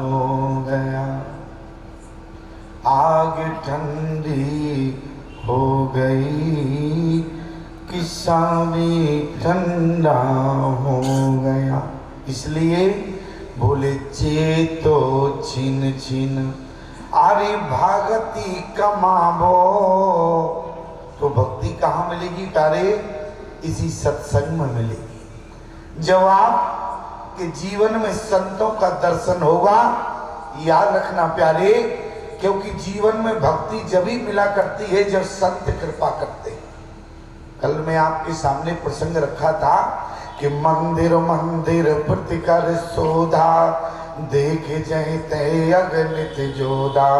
हो गया। आग ठंडी हो गई, किस्सा भी ठंडा हो गया। इसलिए बोले चेतो छिन छिन, अरे भागती कमाबो। तो भक्ति कहाँ मिलेगी प्यारे? इसी सत्संग में मिलेगी। जब आपके जीवन में संतों का दर्शन होगा, याद रखना प्यारे, क्योंकि जीवन में भक्ति जब ही मिला करती है जब संत कृपा करते हैं। कल मैं आपके सामने प्रसंग रखा था कि मंदिर मंदिर प्रतिकर सोधा, देख जयते अगणित जोधा।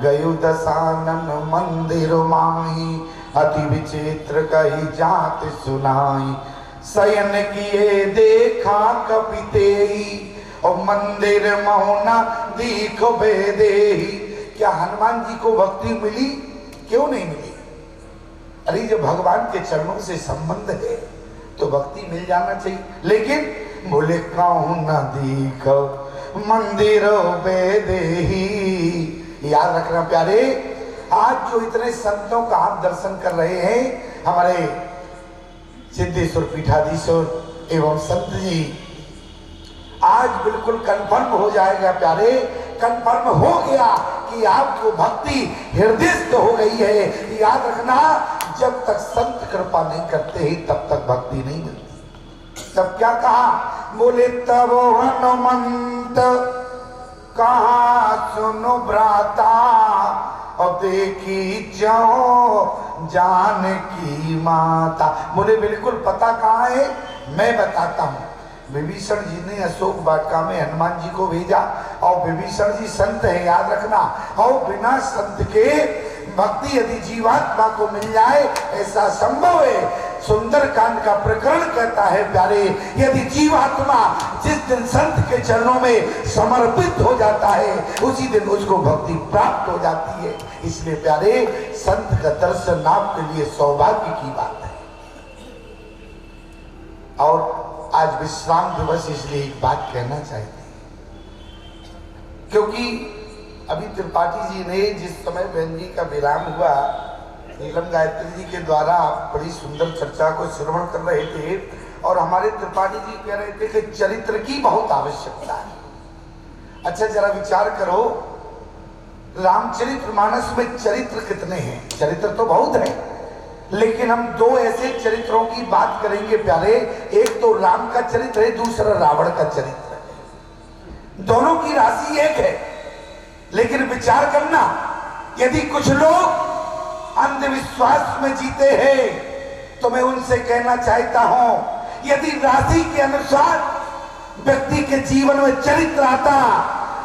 गयु दशानन मंदिर माही, अति विचित्र कही जात सुनाई। शयन किए देखा कपितेही, और मंदिर मौना दीख बेदेही। क्या हनुमान जी को भक्ति मिली? क्यों नहीं मिली? अरे जब भगवान के चरणों से संबंध है तो भक्ति मिल जाना चाहिए। लेकिन बोले कौन न दीख मंदिर बेदेही। याद रखना प्यारे, आज जो इतने संतों का आप दर्शन कर रहे हैं, हमारे सिद्धेश्वर पीठाधीश्वर एवं संत जी, आज बिल्कुल कंफर्म हो जाएगा प्यारे, कंफर्म हो गया कि आपको भक्ति हृदयस्थ हो गई है। याद रखना, जब तक संत कृपा नहीं करते ही तब तक भक्ति नहीं मिलती। तब क्या कहा? बोले तब हनुमंत कहा सुनो भ्राता, और देखी जाओ जानकी माता। बोले बिल्कुल पता कहाँ है, मैं बताता हूँ। विभीषण जी ने अशोक वाटिका में हनुमान जी को भेजा, और विभीषण जी संत है, याद रखना। और बिना संत के भक्ति यदि जीवात्मा को मिल जाए ऐसा संभव है। सुंदर कांड का प्रकरण कहता है प्यारे, यदि जीवात्मा जिस दिन संत के चरणों में समर्पित हो जाता है उसी दिन उसको भक्ति प्राप्त हो जाती है। इसलिए प्यारे, संत का दर्शन आपके लिए सौभाग्य की बात है। और आज विश्राम दिवस, इसलिए एक बात कहना चाहते हैं, क्योंकि अभी त्रिपाठी जी ने जिस समय बहन जी का विराम हुआ, नीलम गायत्री जी के द्वारा बड़ी सुंदर चर्चा को श्रवण कर रहे थे, और हमारे त्रिपाठी जी कह रहे थे कि चरित्र की बहुत आवश्यकता है। अच्छा जरा विचार करो, रामचरितमानस में चरित्र कितने हैं? चरित्र तो बहुत है, लेकिन हम दो ऐसे चरित्रों की बात करेंगे प्यारे। एक तो राम का चरित्र है, दूसरा रावण का चरित्र है। दोनों की राशि एक है, लेकिन विचार करना, यदि कुछ लोग अंधविश्वास में जीते हैं तो मैं उनसे कहना चाहता हूं, यदि राशि के अनुसार व्यक्ति के जीवन में चरित्र आता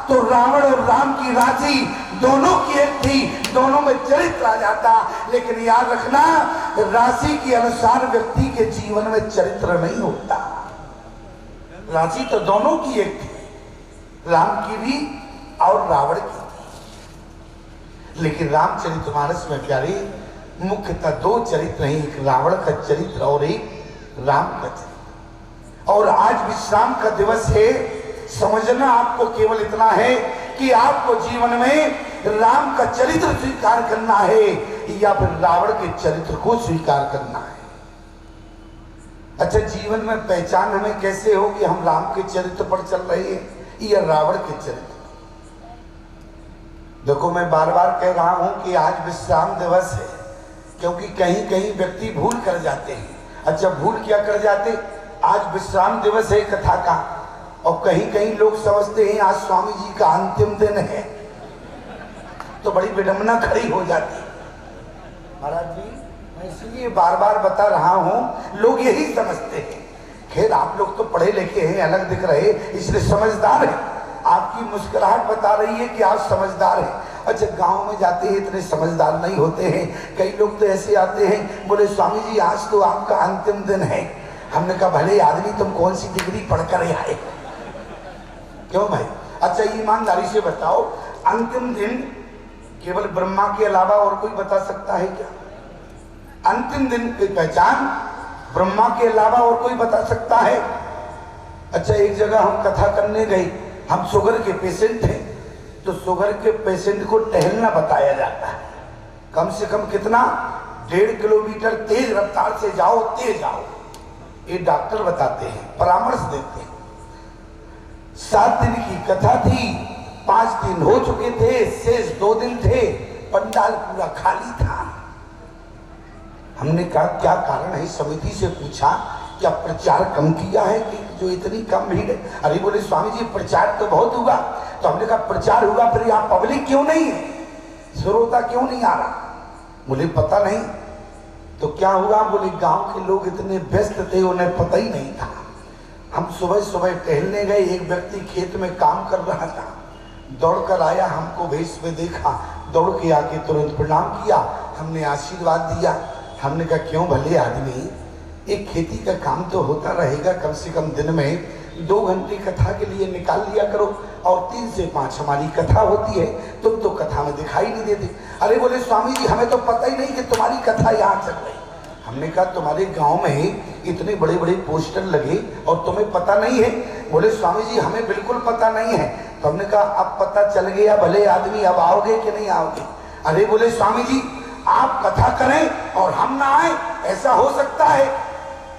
तो रावण और राम की राशि दोनों की एक थी, दोनों में चरित्र आ जाता। लेकिन याद रखना, राशि के अनुसार व्यक्ति के जीवन में चरित्र नहीं होता। राशि तो दोनों की एक थी, राम की भी और रावण की थी। लेकिन रामचरितमानस में प्यारे मुख्यतः दो चरित्र हैं, एक रावण का चरित्र और एक राम का चरित्र। और आज विश्राम का दिवस है। समझना आपको केवल इतना है कि आपको जीवन में राम का चरित्र स्वीकार करना है या फिर रावण के चरित्र को स्वीकार करना है। अच्छा, जीवन में पहचान हमें कैसे हो कि हम राम के चरित्र पर चल रहे हैं या रावण के चरित्र? देखो, मैं बार बार कह रहा हूं कि आज विश्राम दिवस है, क्योंकि कहीं कहीं व्यक्ति भूल कर जाते हैं। अच्छा, भूल क्या कर जाते? आज विश्राम दिवस है कथा का, और कहीं कहीं लोग समझते हैं आज स्वामी जी का अंतिम दिन है, तो बड़ी विडंबना खड़ी हो जाती है। महाराज जी, मैं इसलिए बार बार बता रहा हूं, लोग यही समझते हैं। खैर, आप लोग तो पढ़े लिखे हैं, अलग दिख रहे, इसलिए समझदार हैं। आपकी मुस्कुराहट बता रही है कि आप समझदार हैं। अच्छा, गांव में जाते हैं इतने समझदार नहीं होते हैं। कई लोग तो ऐसे आते हैं, बोले स्वामी जी आज तो आपका अंतिम दिन है। हमने कहा भले आदमी, तुम कौन सी डिग्री पढ़कर आए? क्यों भाई? अच्छा, ईमानदारी से बताओ, अंतिम दिन केवल ब्रह्मा के अलावा और कोई बता सकता है क्या? अंतिम दिन की पहचान ब्रह्मा के अलावा और कोई बता सकता है? अच्छा, एक जगह हम कथा करने गए, हम शुगर के पेशेंट थे, तो शुगर के पेशेंट को टहलना बताया जाता है। कम से कम कितना? 1.5 किलोमीटर तेज रफ्तार से जाओ, तेज आओ, ये डॉक्टर बताते हैं, परामर्श देते हैं। 7 दिन की कथा थी, 5 दिन हो चुके थे, शेष 2 दिन थे, पंडाल पूरा खाली था। हमने कहा क्या कारण है? समिति से पूछा क्या प्रचार कम किया है कि जो इतनी कम भीड़ है? अरे बोले स्वामी जी प्रचार तो बहुत हुआ। तो हमने कहा प्रचार हुआ, फिर यहाँ पब्लिक क्यों नहीं है, श्रोता क्यों नहीं आ रहा? बोले पता नहीं। तो क्या हुआ? बोले गांव के लोग इतने व्यस्त थे, उन्हें पता ही नहीं था। हम सुबह सुबह टहलने गए, एक व्यक्ति खेत में काम कर रहा था, दौड़कर आया, हमको भेष में देखा, दौड़ के आके तुरंत प्रणाम किया, हमने आशीर्वाद दिया। हमने कहा क्यों भले आदमी, एक खेती का काम तो होता रहेगा, कम से कम दिन में 2 घंटे कथा के लिए निकाल लिया करो, और 3 से 5 हमारी कथा होती है, तुम तो कथा में दिखाई नहीं देते। अरे बोले स्वामी जी हमें तो पता ही नहीं कि तुम्हारी कथा यहाँ चल रही। हमने कहा तुम्हारे गांव में इतने बड़े बड़े पोस्टर लगे और तुम्हें पता नहीं है? बोले स्वामी जी हमें बिल्कुल पता नहीं है। तो हमने कहा अब पता चल गया भले आदमी, अब आओगे कि नहीं आओगे? अरे बोले स्वामी जी आप कथा करें और हम ना आए, ऐसा हो सकता है?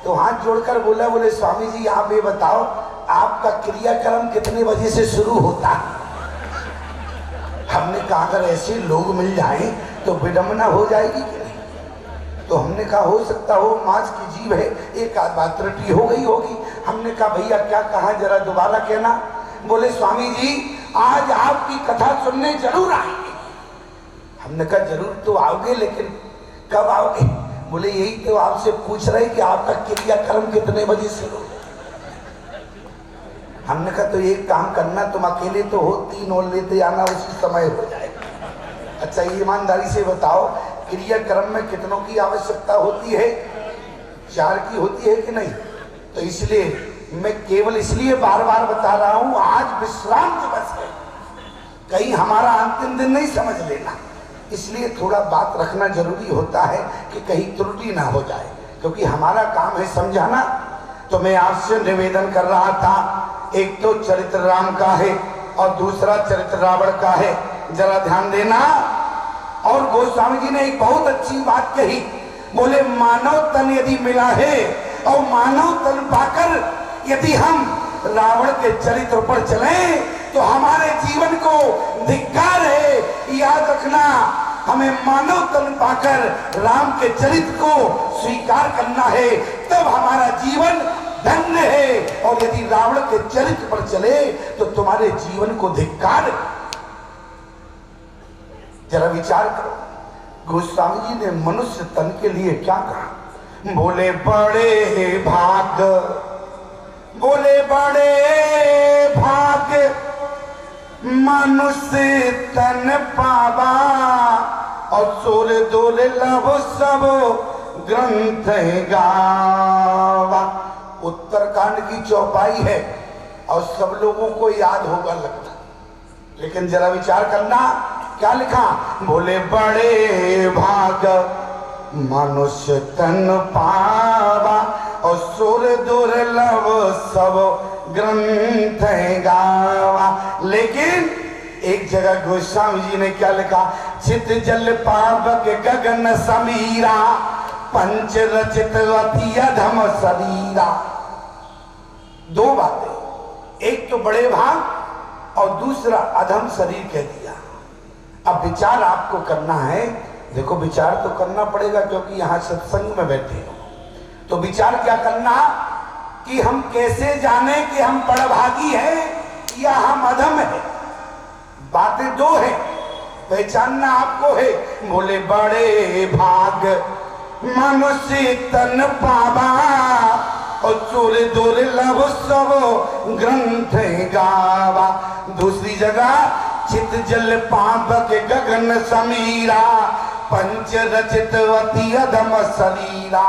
तो हाथ जोड़कर बोला, बोले स्वामी जी आप ये बताओ आपका क्रियाक्रम कितने बजे से शुरू होता है? हमने कहा अगर ऐसे लोग मिल जाएं तो विडंबना हो जाएगी कि नहीं? तो हमने कहा हो सकता हो, मांस की जीव है, एक आध बात त्रुटि हो गई होगी। हमने कहा भैया क्या कहा, जरा दोबारा कहना। बोले स्वामी जी आज आपकी कथा सुनने जरूर आएंगे। हमने कहा जरूर तो आओगे, लेकिन कब आओगे? बोले यही तो आपसे पूछ रहे कि आपका क्रियाक्रम कितने बजे शुरू? हमने कहा तो एक काम करना, तुम अकेले तो हो, 3 और लेते आना, उसी समय हो जाएगा। अच्छा ईमानदारी से बताओ क्रियाक्रम में कितनों की आवश्यकता होती है? 4 की होती है कि नहीं? तो इसलिए मैं केवल इसलिए बार बार बता रहा हूं आज विश्राम दिवस है, कहीं हमारा अंतिम दिन नहीं समझ लेना। इसलिए थोड़ा बात रखना जरूरी होता है कि कहीं त्रुटि ना हो जाए, क्योंकि हमारा काम है समझाना। तो मैं आपसे निवेदन कर रहा था, एक तो चरित्र राम का है और दूसरा चरित्र रावण का है, जरा ध्यान देना। और गोस्वामी जी ने एक बहुत अच्छी बात कही, बोले मानव तन यदि मिला है और मानव तन पाकर यदि हम रावण के चरित्र पर चलें तो हमारे जीवन को धिक्कार है। याद रखना, हमें मानव तन पाकर राम के चरित्र को स्वीकार करना है, तब हमारा जीवन धन्य है। और यदि रावण के चरित्र पर चले तो तुम्हारे जीवन को धिक्कार है। जरा विचार करो, गोस्वामी जी ने मनुष्य तन के लिए क्या कहा? बोले बड़े भाग, बोले बड़े भाग मनुष्य तन पावा, और सोल दोल लभ सब ग्रंथ गावा। उत्तरकांड की चौपाई है और सब लोगों को याद होगा लगता, लेकिन जरा विचार करना क्या लिखा। बोले बड़े भाग मनुष्य तन पावा और सुर दुर्लभ सब ग्रंथ गावा। लेकिन एक जगह गोस्वामी जी ने क्या लिखा। चित जल पावक गगन समीरा पंच रचित अति अधम शरीरा। दो बातें, एक तो बड़े भाग और दूसरा अधम शरीर कह दिया। अब विचार आपको करना है। देखो विचार तो करना पड़ेगा क्योंकि यहां सत्संग में बैठे हो, तो विचार क्या करना कि हम कैसे जाने कि हम बड़भागी हैं या हम अधम हैं। बातें दो है, पहचानना आपको है। बोले बड़े भाग मनुष्य तन पावा और चोर दुर्लभ सब ग्रंथ गावा। दूसरी जगह चित जल पावक गगन समीरा पंच रचित अति अधम शरीरा।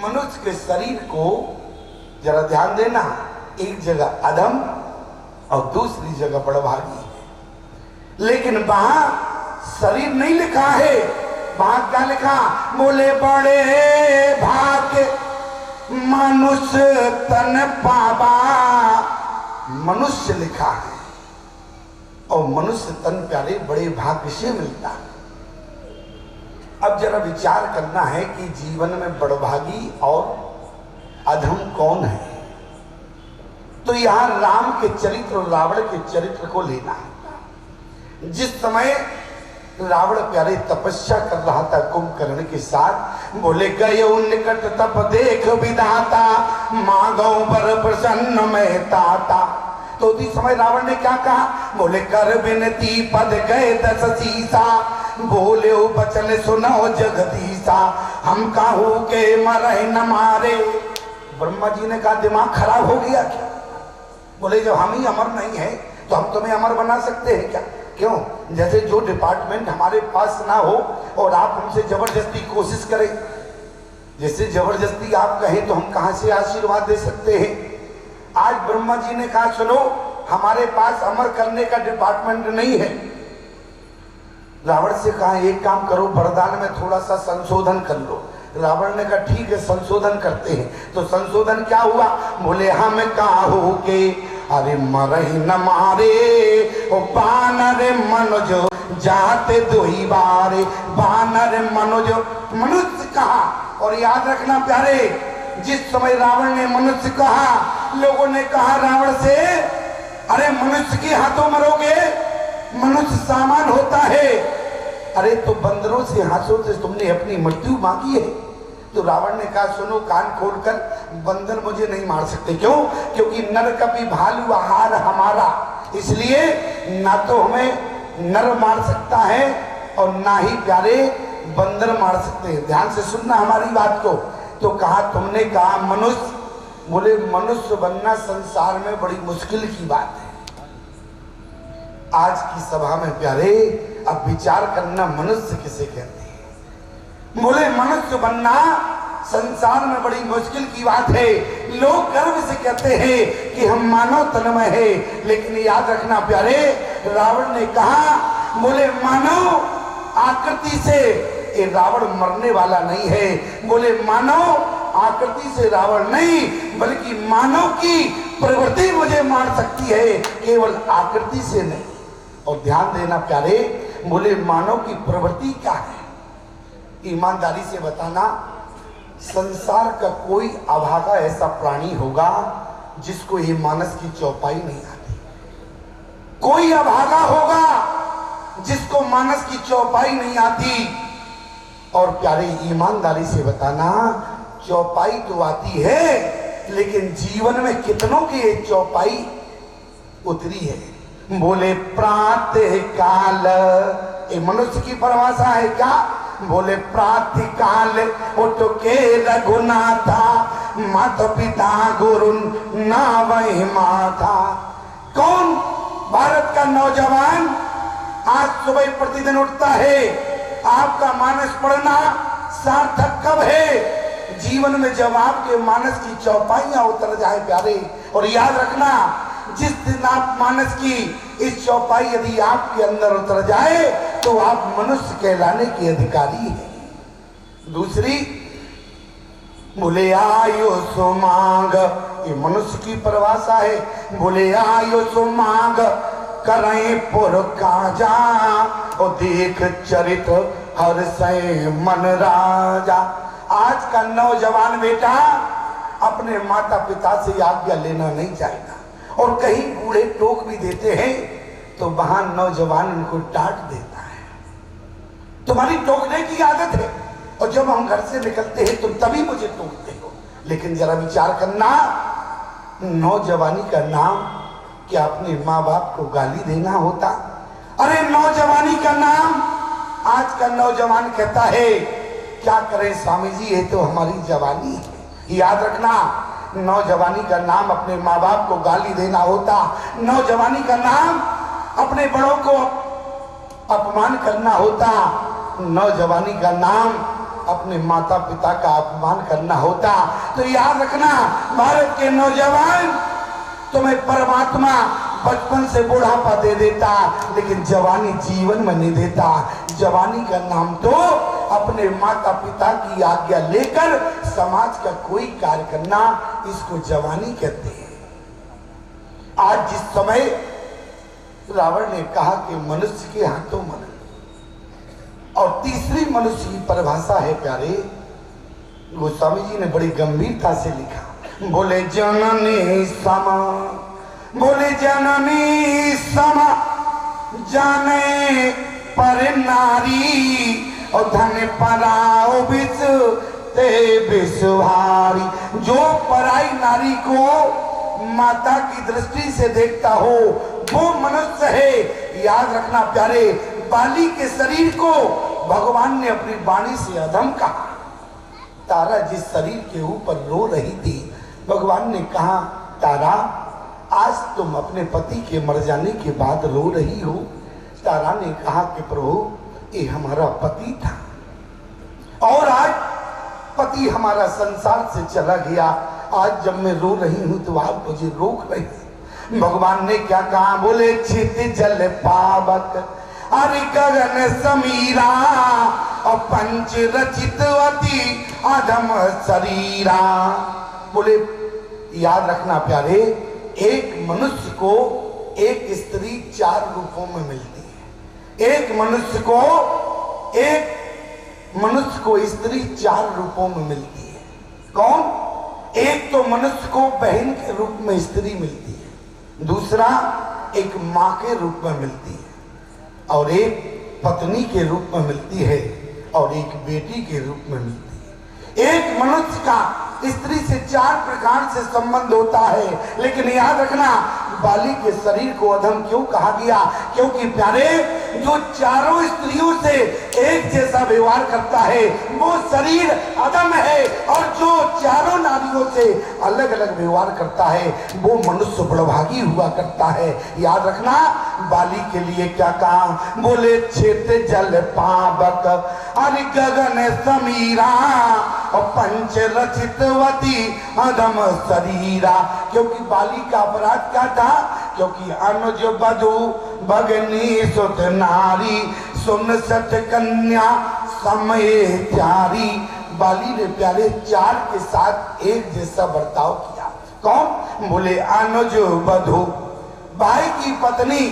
मनुष्य के शरीर को जरा ध्यान देना, एक जगह अधम और दूसरी जगह बड़भागी है। लेकिन वहां शरीर नहीं लिखा है, वहां क्या लिखा। बोले बड़े भाग मनुष्य तन पावा, मनुष्य लिखा है और मनुष्य तन प्यारे बड़े भाग्य से मिलता है। अब जरा विचार करना है कि जीवन में बड़भागी और अधम कौन है। तो यहां राम के चरित्र और रावण के चरित्र को लेना है। जिस समय रावण प्यारे तपस्या कर रहा था कुंभकर्ण के साथ, बोले गए निकट तप देख विधाता मांगो बर प्रसन्न में ताता। तो उसी समय रावण ने क्या कहा। बोले कर विनती पद गए दस सीसा बोले बचन सुनो जगदीशा हम काहू के मरे न मारे। ब्रह्मा जी ने कहा दिमाग खराब हो गया क्या। बोले जब हम ही अमर नहीं है तो हम तुम्हें अमर बना सकते हैं क्या। क्यों, जैसे जो डिपार्टमेंट हमारे पास ना हो और आप हमसे जबरदस्ती कोशिश करें, जैसे जबरदस्ती आप कहें तो हम कहां से आशीर्वाद दे सकते हैं। आज ब्रह्मा जी ने कहा सुनो हमारे पास अमर करने का डिपार्टमेंट नहीं है। रावण से कहा एक काम करो, वरदान में थोड़ा सा संशोधन कर लो। रावण ने कहा ठीक है संशोधन करते हैं। तो संशोधन क्या हुआ। बोले हम काहू के अरे मरही न मारे ओ बानर मनुज जाते दुई बारे। बानर मनुज मनुष्य कहा। और याद रखना प्यारे, जिस समय रावण ने मनुष्य कहा लोगों ने कहा रावण से अरे मनुष्य के हाथों मरोगे, मनुष्य सामान होता है। अरे तो बंदरों से हाथों से तुमने अपनी मृत्यु मांगी है। तो रावण ने कहा सुनो कान खोलकर, बंदर मुझे नहीं मार सकते। क्यों, क्योंकि नर कभी भालू आहार हमारा, इसलिए ना तो हमें नर मार सकता है और ना ही प्यारे बंदर मार सकते हैं। ध्यान से सुनना हमारी बात को। तो कहा तुमने कहा मनुष्य। बोले मनुष्य बनना संसार में बड़ी मुश्किल की बात है। आज की सभा में प्यारे अब विचार करना मनुष्य किसे कहते हैं। बोले मनुष्य बनना संसार में बड़ी मुश्किल की बात है। लोग गर्व से कहते हैं कि हम मानव तन में है, लेकिन याद रखना प्यारे रावण ने कहा बोले मानव आकृति से ये रावण मरने वाला नहीं है। बोले मानव आकृति से रावण नहीं बल्कि मानव की प्रवृत्ति मुझे मार सकती है, केवल आकृति से नहीं। और ध्यान देना प्यारे, बोले मानव की प्रवृत्ति क्या है। ईमानदारी से बताना, संसार का कोई अभागा ऐसा प्राणी होगा जिसको ये मानस की चौपाई नहीं आती। कोई अभागा होगा जिसको मानस की चौपाई नहीं आती। और प्यारे ईमानदारी से बताना, चौपाई तो आती है लेकिन जीवन में कितनों की ये चौपाई उतरी है। बोले प्रातः काल, ये मनुष्य की परिभाषा है क्या। बोले प्रातः काल उठ के रघुनाथा माता पिता गुरु ना वही माथा। कौन भारत का नौजवान आज सुबह प्रतिदिन उठता है। आपका मानस पढ़ना सार्थक कब है? जीवन में जब आपके मानस की चौपाइयां उतर जाए प्यारे। और याद रखना, जिस दिन आप मानस की इस चौपाई यदि आपके अंदर उतर जाए तो आप मनुष्य कहलाने के अधिकारी हैं। दूसरी, बोले आयो सो मांग, ये मनुष्य की परिभाषा है। बोले आयो सो मांग करें पुर काजा, और देख चरित हर से मन राजा। आज का नौजवान बेटा अपने माता पिता से आज्ञा लेना नहीं चाहता, और कहीं बूढ़े टोक भी देते हैं तो वहां नौजवान उनको डांट देता है, तुम्हारी टोकने की आदत है, और जब हम घर से निकलते हैं तुम तभी मुझे टोकते हो। लेकिन जरा विचार करना, नौजवानी का नाम क्या अपने माँ बाप को गाली देना होता? अरे नौजवानी का नाम, आज का नौजवान कहता है क्या करें स्वामी जी, ये तो हमारी जवानी है। याद रखना, नौजवानी का नाम अपने माँ बाप को गाली देना होता, नौजवानी का नाम अपने बड़ों को अपमान करना होता, नौजवानी का नाम अपने माता पिता का अपमान करना होता। तो याद रखना, भारत के नौजवान, तुम्हें परमात्मा बचपन से बुढ़ापा दे देता, लेकिन जवानी जीवन में नहीं देता। जवानी का नाम तो अपने माता पिता की आज्ञा लेकर समाज का कोई कार्य करना, इसको जवानी कहते हैं। आज जिस समय रावण ने कहा कि मनुष्य के हाथों मन, और तीसरी मनुष्य की परिभाषा है प्यारे, गोस्वामी जी ने बड़ी गंभीरता से लिखा। बोले जननी समा, बोले जननी समा जाने पर नारी, और धन पराओ बिस ते बिसवारी। जो पराई नारी को माता की दृष्टि से देखता हो वो मनुष्य है। याद रखना प्यारे, बाली के शरीर को भगवान ने अपनी वाणी से अधम कहा। तारा जिस शरीर के ऊपर रो रही थी, भगवान ने कहा तारा आज तुम अपने पति के मर जाने के बाद रो रही हो। तारा ने कहा कि प्रभु ये हमारा पति था, और आज पति हमारा संसार से चला गया, आज जब मैं रो रही हूं तो आप मुझे रोक रहे। भगवान ने क्या कहा? बोले छित जल पावक अरे गगन समीरा, और पंच रचितवती अधम शरीरा। बोले याद रखना प्यारे, एक मनुष्य को एक स्त्री 4 रूपों में मिलती है। एक मनुष्य को स्त्री 4 रूपों में मिलती है। कौन? एक तो मनुष्य को बहन के रूप में स्त्री मिलती है, दूसरा एक माँ के रूप में मिलती है, और एक पत्नी के रूप में मिलती है, और एक बेटी के रूप में मिलती है। एक मनुष्य का स्त्री से 4 प्रकार से संबंध होता है। लेकिन याद रखना, बाली के शरीर को अधम क्यों कहा गया? क्योंकि प्यारे, जो चारों स्त्रियों से एक जैसा व्यवहार करता है वो शरीर अधम है, और जो चारों नारियों से अलग अलग व्यवहार करता है वो मनुष्य बड़भागी हुआ करता है। याद रखना, बाली के लिए क्या कहा? बोले छित जल पावक अरे गगन समीरा, और पंच रचितवती अधम शरीरा। क्योंकि बाली का अपराध क्या था? क्योंकि अनुज बधु भगनी सुत नारी, सुन सत कन्या समय त्यारी। बाली ने प्यारे 4 के साथ एक जैसा बर्ताव किया। कौन? बोले अनुज बधु, भाई की पत्नी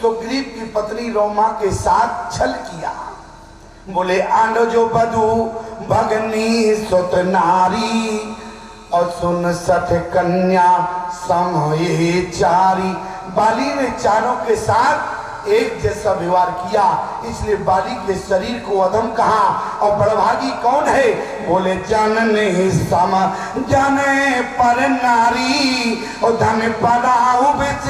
सुग्रीव की पत्नी रोमा के साथ छल किया। बोले अनुज बधु भगनी सुत नारी, और सुन सत कन्या समय चारी। बाली ने चारों के साथ एक जैसा व्यवहार किया, इसलिए बाली के शरीर को अधम कहा। और बड़भागी कौन है? बोले जनने सम जने पर नारी, और धन पराऊ बिच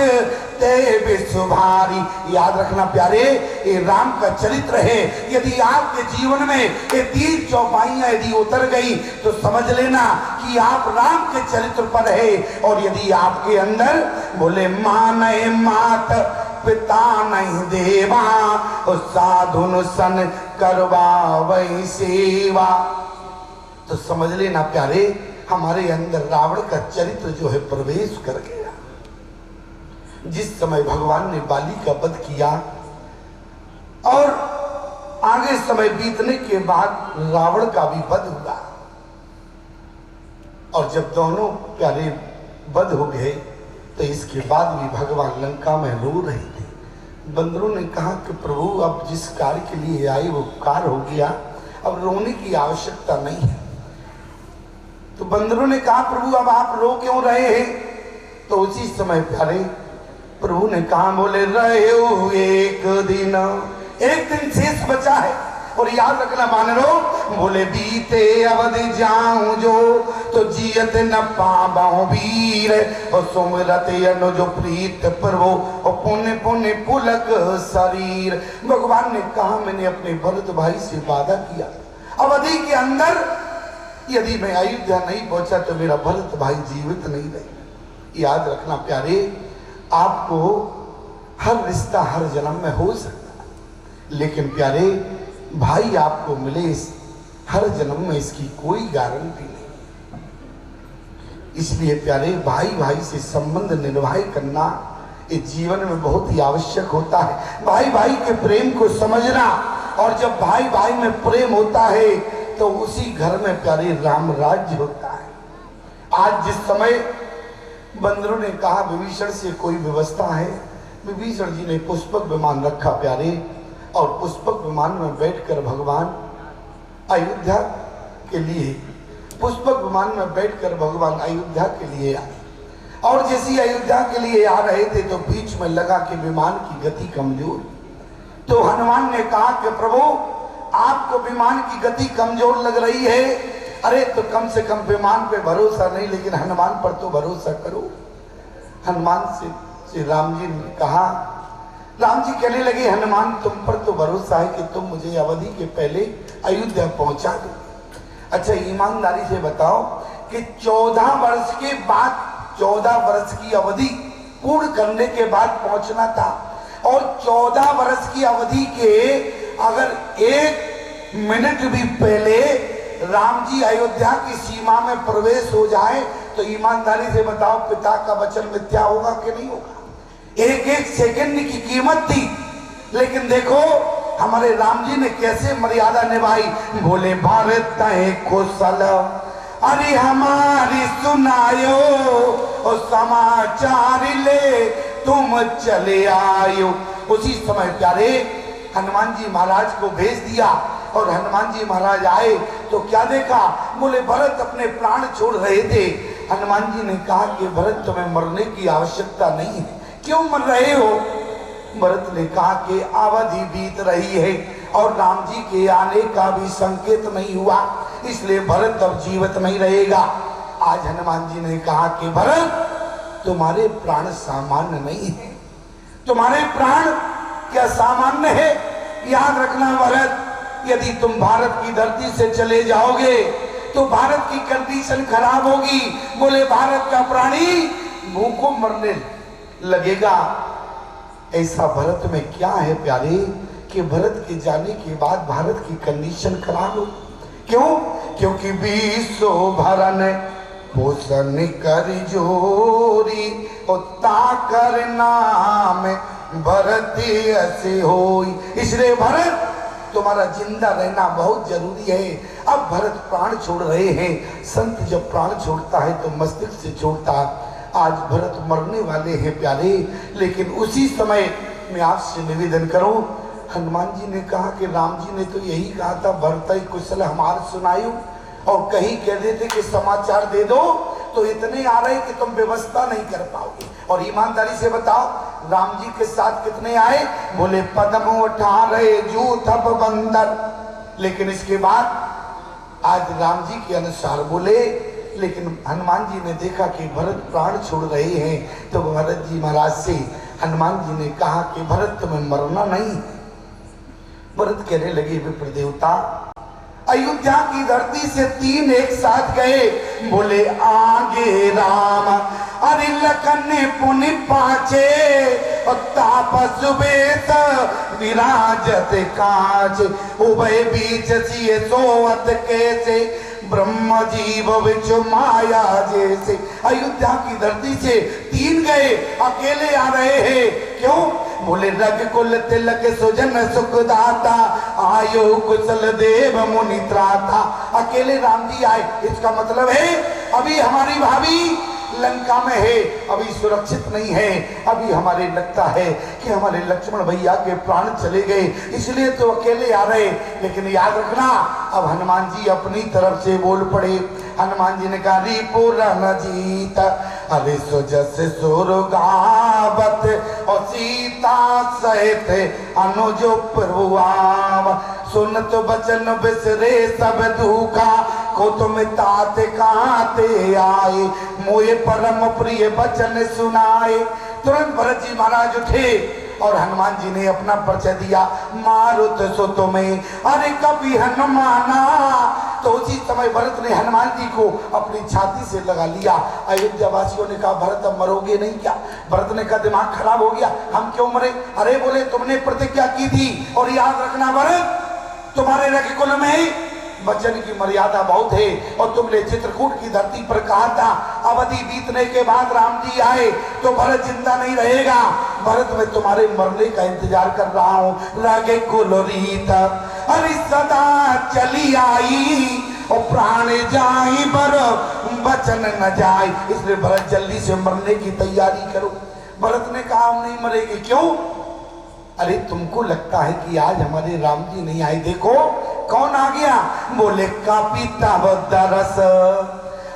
ते बिसुभारी। याद रखना प्यारे, ये राम का चरित्र है। यदि आपके जीवन में ये 3 चौपाइयां यदि उतर गई तो समझ लेना कि आप राम के चरित्र पर है। और यदि आपके अंदर बोले माँ नहीं मात पिता नहीं देवा, साधुन सन करवा वही सेवा। तो समझ लेना प्यारे, हमारे अंदर रावण का चरित्र जो है प्रवेश कर गया। जिस समय भगवान ने बाली का वध किया और आगे समय बीतने के बाद रावण का भी वध हुआ, और जब दोनों प्यारे वध हो गए तो इसके बाद भी भगवान लंका में रो रहे थे। बंदरों ने कहा कि प्रभु, अब जिस कार्य के लिए आए वो कार्य हो गया, अब रोने की आवश्यकता नहीं है। तो बंदरों ने कहा, प्रभु अब आप रो क्यों रहे हैं? तो उसी समय प्यारे प्रभु ने कहा, बोले रहे हो एक दिन शेष बचा है, और याद रखना मानरो, बोले बीते अवध जाऊं जो तो जियत न पाबाऊं वीर, और सुमरत अनु जो प्रीत प्रभु और पुण्य पुण्य पुलक शरीर। भगवान ने कहा, मैंने अपने भरत भाई से वादा किया, अवधि के अंदर यदि मैं अयोध्या नहीं पहुंचा तो मेरा भरत भाई जीवित नहीं रहे। याद रखना प्यारे, आपको हर रिश्ता हर जन्म में हो सकता है, लेकिन प्यारे भाई आपको मिले हर जन्म में इसकी कोई गारंटी नहीं। इसलिए प्यारे भाई भाई से संबंध निर्वाह करना इस जीवन में बहुत ही आवश्यक होता है। भाई भाई के प्रेम को समझना, और जब भाई भाई में प्रेम होता है तो उसी घर में प्यारे राम राज्य होता है। आज जिस समय बंदरों ने कहा विभीषण से कोई व्यवस्था है, विभीषण जी ने पुष्पक विमान रखा प्यारे, और पुष्पक विमान में बैठकर भगवान अयोध्या के लिए पुष्पक विमान में बैठकर भगवान अयोध्या के लिए आए। और जैसे अयोध्या के लिए आ रहे थे तो बीच में लगा कि विमान की गति कमजोर, तो हनुमान ने कहा कि प्रभु आपको विमान की गति कमजोर लग रही है, अरे तो कम से कम विमान पे भरोसा नहीं लेकिन हनुमान पर तो भरोसा करो। हनुमान से राम जी ने कहा, राम जी कहने लगे, हनुमान तुम पर तो भरोसा है कि तुम मुझे अवधि के पहले अयोध्या पहुंचा दो। अच्छा ईमानदारी से बताओ कि 14 वर्ष के बाद 14 वर्ष की अवधि पूर्ण करने के बाद पहुंचना था, और 14 वर्ष की अवधि के अगर 1 मिनट भी पहले राम जी अयोध्या की सीमा में प्रवेश हो जाए तो ईमानदारी से बताओ पिता का वचन मिथ्या होगा कि नहीं होगा? एक एक सेकंड की कीमत थी, लेकिन देखो हमारे राम जी ने कैसे मर्यादा निभाई। बोले भारत तय कुशल अरे हमारी सुनायो, और समाचार ले तुम चले आयो। उसी समय प्यारे हनुमान जी महाराज को भेज दिया, और हनुमान जी महाराज आए तो क्या देखा, बोले भरत अपने प्राण छोड़ रहे थे। हनुमान जी ने कहा कि भरत तुम्हें मरने की आवश्यकता नहीं है, क्यों मर रहे हो? भरत ने कहा कि अवधि बीत रही है और राम जी के आने का भी संकेत नहीं हुआ, इसलिए भरत अब जीवित नहीं रहेगा। आज हनुमान जी ने कहा कि भरत तुम्हारे प्राण सामान्य नहीं है, तुम्हारे प्राण क्या सामान्य है? याद रखना भरत, यदि तुम भारत की धरती से चले जाओगे तो भारत की कंडीशन खराब होगी। बोले भारत का प्राणी भूखों मरने लगेगा। ऐसा भरत में क्या है प्यारे कि भरत के जाने के बाद भारत की कंडीशन खराब हो? क्यों? क्योंकि बीसो भरन पोषण कर जोरी, और ताकर नाम भरत ऐसे होई। इसलिए भरत तुम्हारा जिंदा रहना बहुत जरूरी है। अब भरत प्राण छोड़ रहे हैं। संत जब प्राण छोड़ता है तो मस्तिष्क से छोड़ता है। आज भरत मरने वाले हैं प्यारे, लेकिन उसी समय मैं आपसे निवेदन करूं, हनुमान जी ने कहा कि राम जी ने तो यही कहा था भरतई कुशल हमार सुनायो, और कहीं कह देते कि समाचार दे दो तो इतने आ रहे कि तुम व्यवस्था नहीं कर पाओगे। और ईमानदारी से बताओ राम जी के साथ कितने आए? बोले पद्म उठा रहे जू थप बंदर। लेकिन इसके बाद आज राम जी के अनुसार बोले, लेकिन हनुमान जी ने देखा कि भरत प्राण छोड़ रहे हैं, तो भरत जी महाराज से हनुमान जी ने कहा कि भरत तुम्हें मरना नहीं। भरत कहने लगे विप्र देवता, अयोध्या की धरती से 3 एक साथ गए। बोले आगे राम अरे लखन पुनि पाचे, और तापस वेत विराजत कांच, उभय बीच सिए सोवत कैसे, ब्रह्मा जीव विच माया जैसे। अयोध्या की धरती से 3 गए, अकेले आ रहे हैं। क्यों? बोले रघुकुल तिलक सुजन सुखदाता, आयो कुशल देव मुनि त्राता। अकेले राम जी आए, इसका मतलब है अभी हमारी भाभी लंका में है, अभी सुरक्षित नहीं है। अभी हमारे लगता है कि हमारे लक्ष्मण भैया के प्राण चले गए, इसलिए तो अकेले आ रहे। लेकिन याद रखना, अब हनुमान जी अपनी तरफ से बोल पड़े। हनुमान जी ने कहा रिपुर न जीत, अरे सो जस सुर गावत, और सीता सहित अनुजो प्रभु आव। सुनत बचन बिसरे सब दुखा, को तुम तात कहते आए, मोए परम प्रिय बचन सुनाए। तुरंत भरत जी महाराज उठे और हनुमान जी ने अपना परिचय दिया। मारुत सो तुम्हें, अरे कभी हनुमाना। तो उसी समय भरत ने हनुमान जी को अपनी छाती से लगा लिया। अयोध्या वासियों ने कहा भरत अब मरोगे नहीं क्या? भरत ने कहा दिमाग खराब हो गया, हम क्यों मरे? अरे बोले तुमने प्रतिज्ञा की थी, और याद रखना भरत, तुम्हारे रघुकुल में वचन की मर्यादा बहुत है। और तुमने चित्रकूट की धरती पर कहा था अवधि बीतने के बाद राम जी आए तो भरत जिंदा नहीं रहेगा। भरत मैं तुम्हारे मरने का इंतजार कर रहा हूँ। रागे कुलरीत अरे सदा चली आई, और प्राण जाई पर वचन न जाए। इसलिए भरत जल्दी से मरने की तैयारी करो। भरत ने कहा हम नहीं मरेंगे। क्यों? अरे तुमको लगता है कि आज हमारे राम जी नहीं आए? देखो कौन आ गया। बोले का पीता दरस,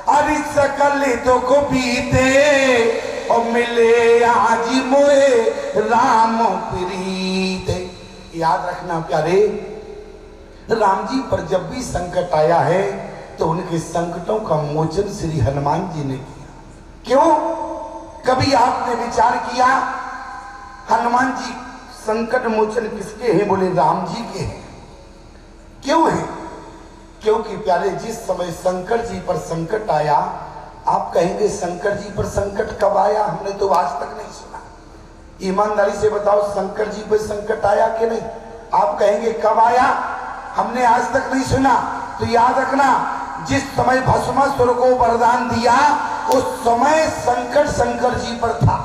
अरे सकल तो को पीते, और मिले आज मोए राम प्रीते। याद रखना प्यारे, राम जी पर जब भी संकट आया है तो उनके संकटों का मोचन श्री हनुमान जी ने किया। क्यों? कभी आपने विचार किया हनुमान जी संकट मोचन किसके हैं? बोले राम जी के हैं। क्यों है? क्योंकि प्यारे जिस समय शंकर जी पर संकट आया, आप कहेंगे शंकर जी पर संकट कब आया? हमने तो आज तक नहीं सुना। ईमानदारी से बताओ शंकर जी पर संकट आया कि नहीं? आप कहेंगे कब आया? हमने आज तक नहीं सुना। तो याद रखना, जिस समय भस्मासुर को वरदान दिया उस समय संकट शंकर जी पर था।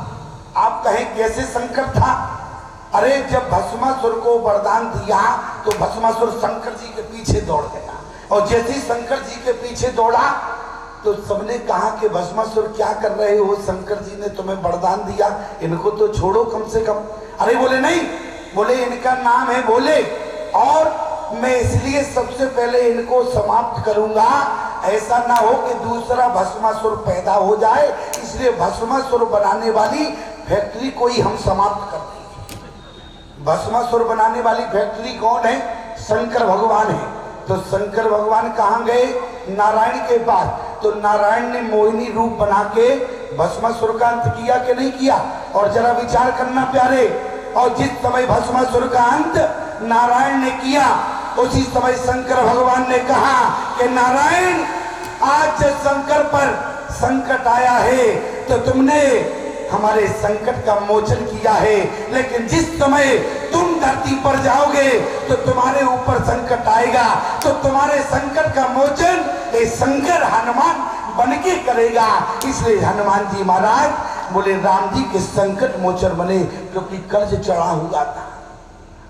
आप कहें कैसे संकट था? अरे जब भस्मासुर को वरदान दिया तो भस्मासुर शंकर जी के पीछे दौड़ गया, और जैसे ही शंकर जी के पीछे दौड़ा तो सबने कहा कि भस्मासुर क्या कर रहे हो? शंकर जी ने तुम्हें वरदान दिया, इनको तो छोड़ो कम से कम। अरे बोले नहीं, बोले इनका नाम है बोले, और मैं इसलिए सबसे पहले इनको समाप्त करूंगा, ऐसा ना हो कि दूसरा भस्मासुर पैदा हो जाए। इसलिए भस्मासुर बनाने वाली फैक्ट्री को ही हम समाप्त कर देंगे। भस्मासुर बनाने वाली फैक्ट्री कौन है? शंकर भगवान है। तो शंकर भगवान कहाँ गए? नारायण के पास। तो नारायण ने मोहिनी रूप बना के भस्मासुर का अंत किया कि नहीं किया? और जरा विचार करना प्यारे, और जिस समय भस्मासुर का अंत नारायण ने किया उसी समय शंकर भगवान ने कहा कि नारायण आज शंकर पर संकट आया है तो तुमने हमारे संकट का मोचन किया है, लेकिन जिस समय तुम धरती पर जाओगे तो तुम्हारे ऊपर संकट आएगा, तो तुम्हारे संकट का मोचन ये शंकर हनुमान बन के करेगा। इसलिए हनुमान जी महाराज बोले राम जी के संकट मोचन बने, क्योंकि कर्ज चढ़ा हुआ था।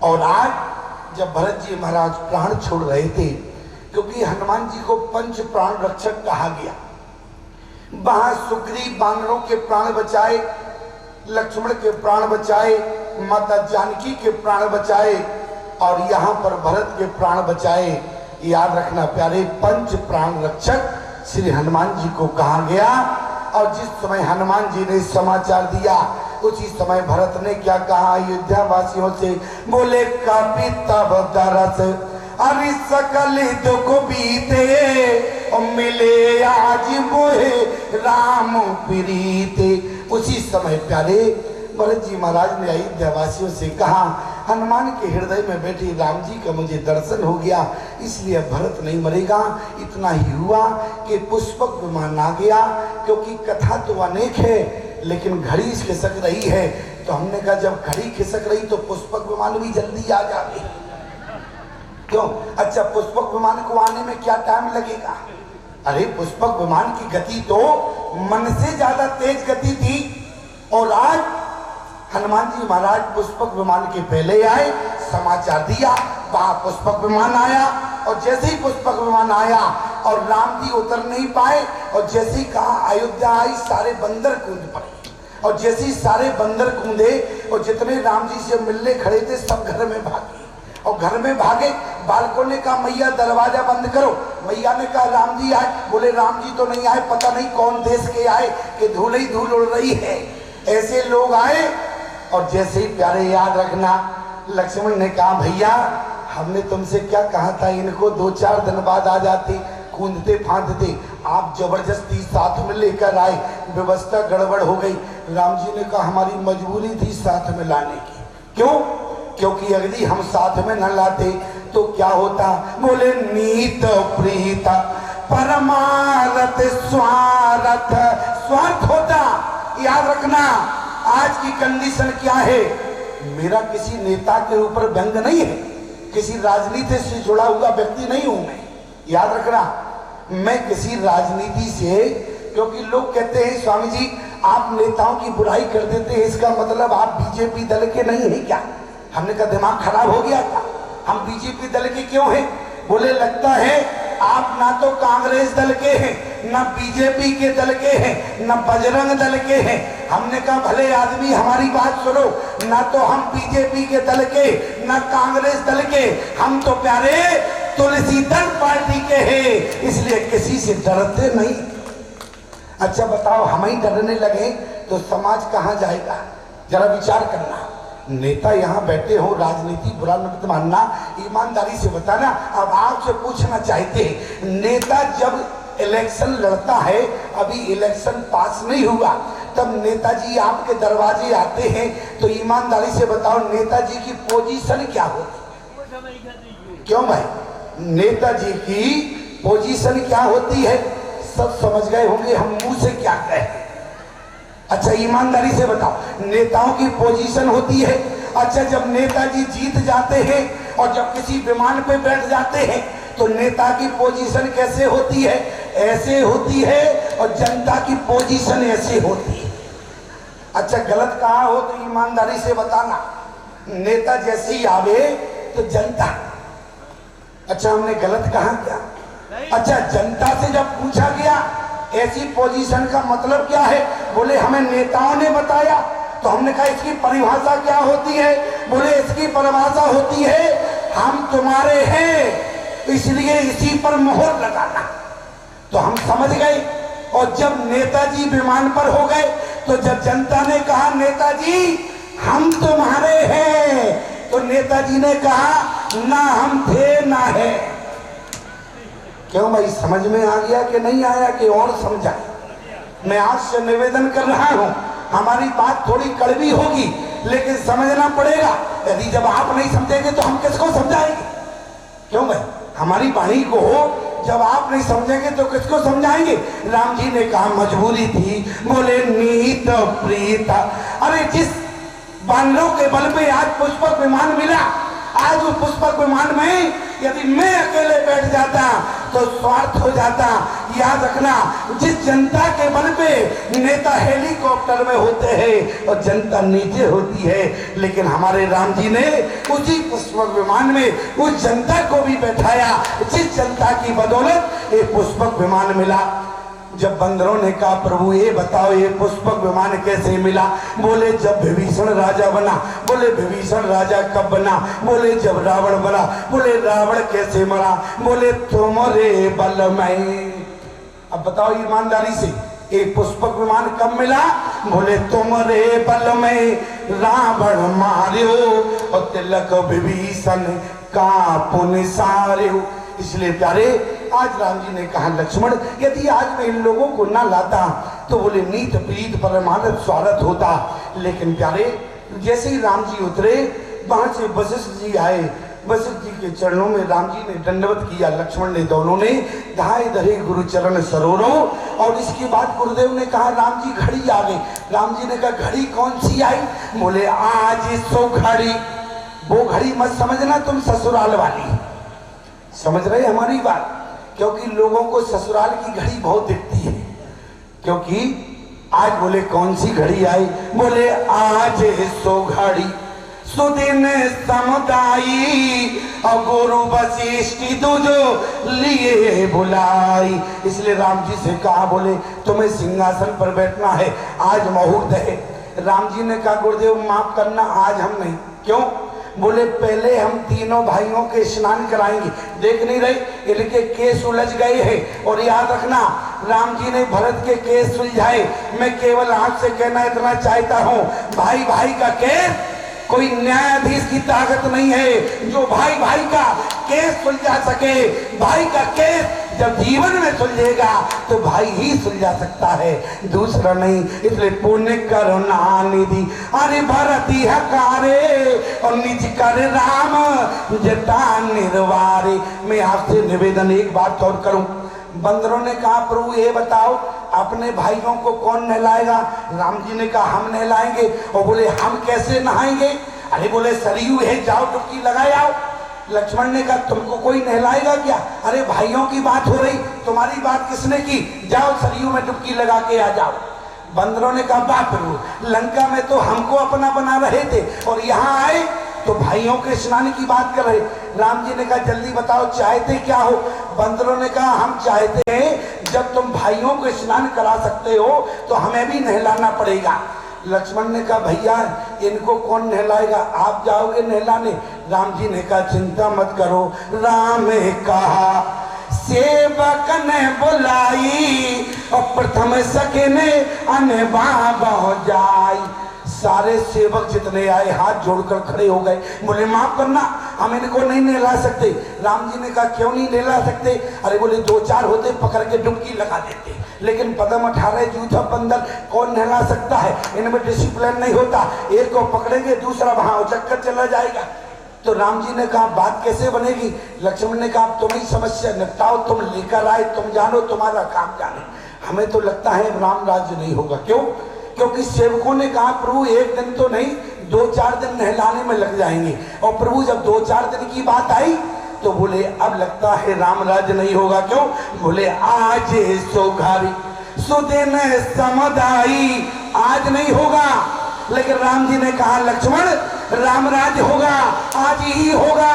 और आज जब भरत जी महाराज प्राण छोड़ रहे थे, क्योंकि हनुमान जी को पंच प्राण रक्षक कहा गया, वहां सुग्रीव वानरों के प्राण बचाए, लक्ष्मण के प्राण बचाए, माता जानकी के प्राण बचाए, और यहाँ पर भरत के प्राण बचाए। याद रखना प्यारे, पंच प्राण रक्षक श्री हनुमान जी को कहा गया। और जिस समय हनुमान जी ने समाचार दिया उसी समय भरत ने क्या कहा अयोध्या वासियों से? बोले कापी तब दरस, अरे सकल दुख बीते, और मिले आज मोहे राम प्रीते। उसी समय प्यारे भरत जी महाराज ने अयोध्या वासियों से कहा हनुमान के हृदय में बैठे राम जी का मुझे दर्शन हो गया, इसलिए भरत नहीं मरेगा। इतना ही हुआ कि पुष्पक विमान आ गया, क्योंकि कथा तो अनेक है लेकिन घड़ी खिसक रही है। तो हमने कहा जब घड़ी खिसक रही तो पुष्पक विमान भी जल्दी आ जाए। क्यों? अच्छा पुष्पक विमान को आने में क्या टाइम लगेगा? अरे पुष्पक विमान की गति तो मन से ज्यादा तेज गति थी। और आज हनुमान जी महाराज पुष्पक विमान के पहले आए, समाचार दिया, वहां पुष्पक विमान आया। और जैसे ही पुष्पक विमान आया और राम जी उतर नहीं पाए, और जैसे ही कहा अयोध्या आई, सारे बंदर कूद पड़े। और जैसे ही सारे बंदर कूदे और जितने राम जी से मिलने खड़े थे सब घर में भागे। और घर में भागे, बालकों ने कहा मैया दरवाजा बंद करो। मैया ने कहा राम जी आए। बोले राम जी तो नहीं आए, पता नहीं कौन देश के आए कि धूल ही धूल उड़ रही है। ऐसे लोग आए। और जैसे ही प्यारे याद रखना, लक्ष्मण ने कहा भैया हमने तुमसे क्या कहा था, इनको 2-4 दिन बाद आ जाते, कूदते फांदते, आप जबरदस्ती साथ में लेकर आए, व्यवस्था गड़बड़ हो गई। राम जी ने कहा हमारी मजबूरी थी साथ में लाने की। क्यों? क्योंकि यदि हम साथ में न लाते तो क्या होता। बोले नीत प्रीत परमारथ स्वार्थ, स्वार्थ होता। याद रखना आज की कंडीशन क्या है, मेरा किसी नेता के ऊपर व्यंग नहीं है, किसी राजनीति से जुड़ा हुआ व्यक्ति नहीं हूं मैं। याद रखना मैं किसी राजनीति से, क्योंकि लोग कहते हैं स्वामी जी आप नेताओं की बुराई कर देते हैं, इसका मतलब आप बीजेपी दल के नहीं है क्या। हमने कहा दिमाग खराब हो गया क्या, हम बीजेपी दल के क्यों हैं। बोले लगता है आप ना तो कांग्रेस दल के हैं, ना बीजेपी के दल के हैं, ना बजरंग दल के हैं। हमने कहा भले आदमी हमारी बात सुनो, ना तो हम बीजेपी के दल के, ना कांग्रेस दल के, हम तो प्यारे तुलसी दल पार्टी के हैं, इसलिए किसी से डरते नहीं। अच्छा बताओ हम ही डरने लगे तो समाज कहां जाएगा, जरा विचार करना। नेता यहाँ बैठे हो, राजनीति बुरा मत मानना, ईमानदारी से बताना। अब आपसे पूछना चाहते हैं, नेता जब इलेक्शन लड़ता है, अभी इलेक्शन पास नहीं हुआ, तब नेताजी आपके दरवाजे आते हैं, तो ईमानदारी से बताओ नेताजी की पोजीशन क्या होती। क्यों भाई, नेताजी की पोजीशन क्या होती है, सब समझ गए होंगे हम मुंह से क्या कहें। अच्छा ईमानदारी से बताओ नेताओं की पोजीशन होती है। अच्छा जब नेताजी जीत जाते हैं और जब किसी विमान पे बैठ जाते हैं तो नेता की पोजीशन कैसे होती है, ऐसे होती है, और जनता की पोजीशन ऐसे होती है। अच्छा गलत कहा हो तो ईमानदारी से बताना। नेता जैसे ही आवे तो जनता, अच्छा हमने गलत कहा क्या। अच्छा जनता से जब पूछा गया ऐसी पोजीशन का मतलब क्या है, बोले हमें नेताओं ने बताया, तो हमने कहा इसकी परिभाषा क्या होती है। बोले इसकी परिभाषा होती है हम तुम्हारे हैं इसलिए इसी पर मोहर लगाना। तो हम समझ गए। और जब नेताजी विमान पर हो गए तो जब जनता ने कहा नेताजी हम तुम्हारे हैं, तो नेताजी ने कहा ना हम थे ना है। क्यों भाई समझ में आ गया कि नहीं आया कि और समझा। मैं आज से निवेदन कर रहा हूं, हमारी बात थोड़ी कड़वी होगी लेकिन समझना पड़ेगा। यदि जब आप नहीं समझेंगे तो हम किसको समझाएंगे। क्यों भाई हमारी वाणी को जब आप नहीं समझेंगे तो किसको समझाएंगे। राम जी ने कहा मजबूरी थी। बोले नीत प्रीत, अरे जिस बानरों के बल पे आज पुष्पक विमान मिला, आज उस पुष्पक विमान में यदि मैं अकेले बैठ जाता तो स्वार्थ हो जाता। याद रखना जिस जनता के बल पे नेता हेलीकॉप्टर में होते हैं और जनता नीचे होती है, लेकिन हमारे राम जी ने उसी पुष्पक विमान में उस जनता को भी बैठाया जिस जनता की बदौलत ये पुष्पक विमान मिला। जब बंदरों ने कहा प्रभु ये बताओ ये पुष्पक विमान कैसे मिला। बोले जब विभीषण राजा बना। बोले विभीषण राजा कब बना। बोले जब रावण बना। बोले रावण कैसे मरा। बोले तुम्हारे बल में। अब बताओ ईमानदारी से एक पुष्पक विमान कब मिला। बोले तुम्हारे बल में रावण मार्यो और तिलक विभीषण का पुन सार्यो। इसलिए प्यारे आज राम जी ने कहा लक्ष्मण यदि आज मैं इन लोगों को ना लाता तो बोले नीत प्रीत परमानंद स्वागत होता। लेकिन प्यारे जैसे ही राम जी उतरे वहां से वशिष्ठ जी आए। वशिष्ठ जी के चरणों में राम जी ने दंडवत किया, लक्ष्मण ने, दोनों ने धाए धरे गुरु चरण सरोरो। और इसके बाद गुरुदेव ने कहा राम जी घड़ी आ गई। राम जी ने कहा घड़ी कौन सी आई। बोले आज सो घड़ी। वो घड़ी मत समझना तुम ससुराल वाली, समझ रहे हमारी बात। क्योंकि लोगों को ससुराल की घड़ी बहुत दिखती है। क्योंकि आज बोले कौन सी घड़ी आई, बोले आज सो घड़ी सुदिन समुदाई और गुरु वशिष्ठ तुझो लिए बुलाई। इसलिए राम जी से कहा, बोले तुम्हें सिंहासन पर बैठना है, आज मुहूर्त है। राम जी ने कहा गुरुदेव माफ करना, आज हम नहीं। क्यों? बोले पहले हम तीनों भाइयों के स्नान कराएंगे। देख नहीं रहे इनके केस उलझ गए हैं। और याद रखना राम जी ने भरत के केस सुलझाए। मैं केवल आंख से कहना इतना चाहता हूँ, भाई भाई का केस कोई न्यायाधीश की ताकत नहीं है जो भाई भाई का केस सुलझा सके। भाई का केस जब जीवन में सुलझेगा तो भाई ही सुलझा सकता है, दूसरा नहीं। इसलिए पुण्य करुणा निधि अरे भरती हकारे और निज कर राम जटा निर्वारे। मैं आपसे निवेदन एक बात और करूं। बंदरों ने कहा प्रभु ये बताओ अपने भाइयों को कौन नहलाएगा? राम जी ने कहा हम नहलाएंगे। और बोले हम कैसे नहाएंगे? अरे बोले सरयू है, जाओ डुबकी लगाए आओ। लक्ष्मण ने कहा तुमको कोई नहलाएगा क्या? अरे भाइयों की बात हो रही, तुम्हारी बात किसने की? जाओ सरयू में डुबकी लगा के आ जाओ। बंदरों ने कहा बाप प्रभु लंका में तो हमको अपना बना रहे थे और यहाँ आए तो भाइयों के स्नान की बात कर रहे। राम जी ने कहा जल्दी बताओ चाहते क्या हो? बंदरों ने कहा हम चाहते हैं जब तुम भाइयों को स्नान करा सकते हो तो हमें भी नहलाना पड़ेगा। लक्ष्मण ने कहा भैया इनको कौन नहलाएगा, आप जाओगे नहलाने? राम जी ने कहा चिंता मत करो। राम ने कहा सेवक ने बुलाई और प्रथम सके ने अनबा जाई। सारे सेवक जितने आए हाथ जोड़कर खड़े हो गए, बोले माफ करना हम इनको नहीं नहला सकते। राम जी ने कहा क्यों नहीं नहला सकते? अरे बोले दो चार होते पकड़ के डुबकी लगा देते, लेकिन पदम 18 जूथा बंदर कौन नहला सकता है? इनमें डिसिप्लिन नहीं होता, एक को पकड़ेंगे दूसरा वहां चक्कर चला जाएगा। तो राम जी ने कहा बात कैसे बनेगी? लक्ष्मण ने कहा तुम ही समस्या निपटाओ, तुम लेकर आए, तुम जानो, तुम्हारा काम जाने। हमें तो लगता है राम राज्य नहीं होगा। क्यों? क्योंकि सेवकों ने कहा प्रभु एक दिन तो नहीं 2-4 दिन नहलाने में लग जाएंगे। और प्रभु जब 2-4 दिन की बात आई तो बोले अब लगता है राम राज्य नहीं होगा। क्यों? बोले आज सो घड़ी सुदिन समुदाई, आज नहीं होगा। लेकिन राम जी ने कहा लक्ष्मण राम राज्य होगा, आज ही होगा।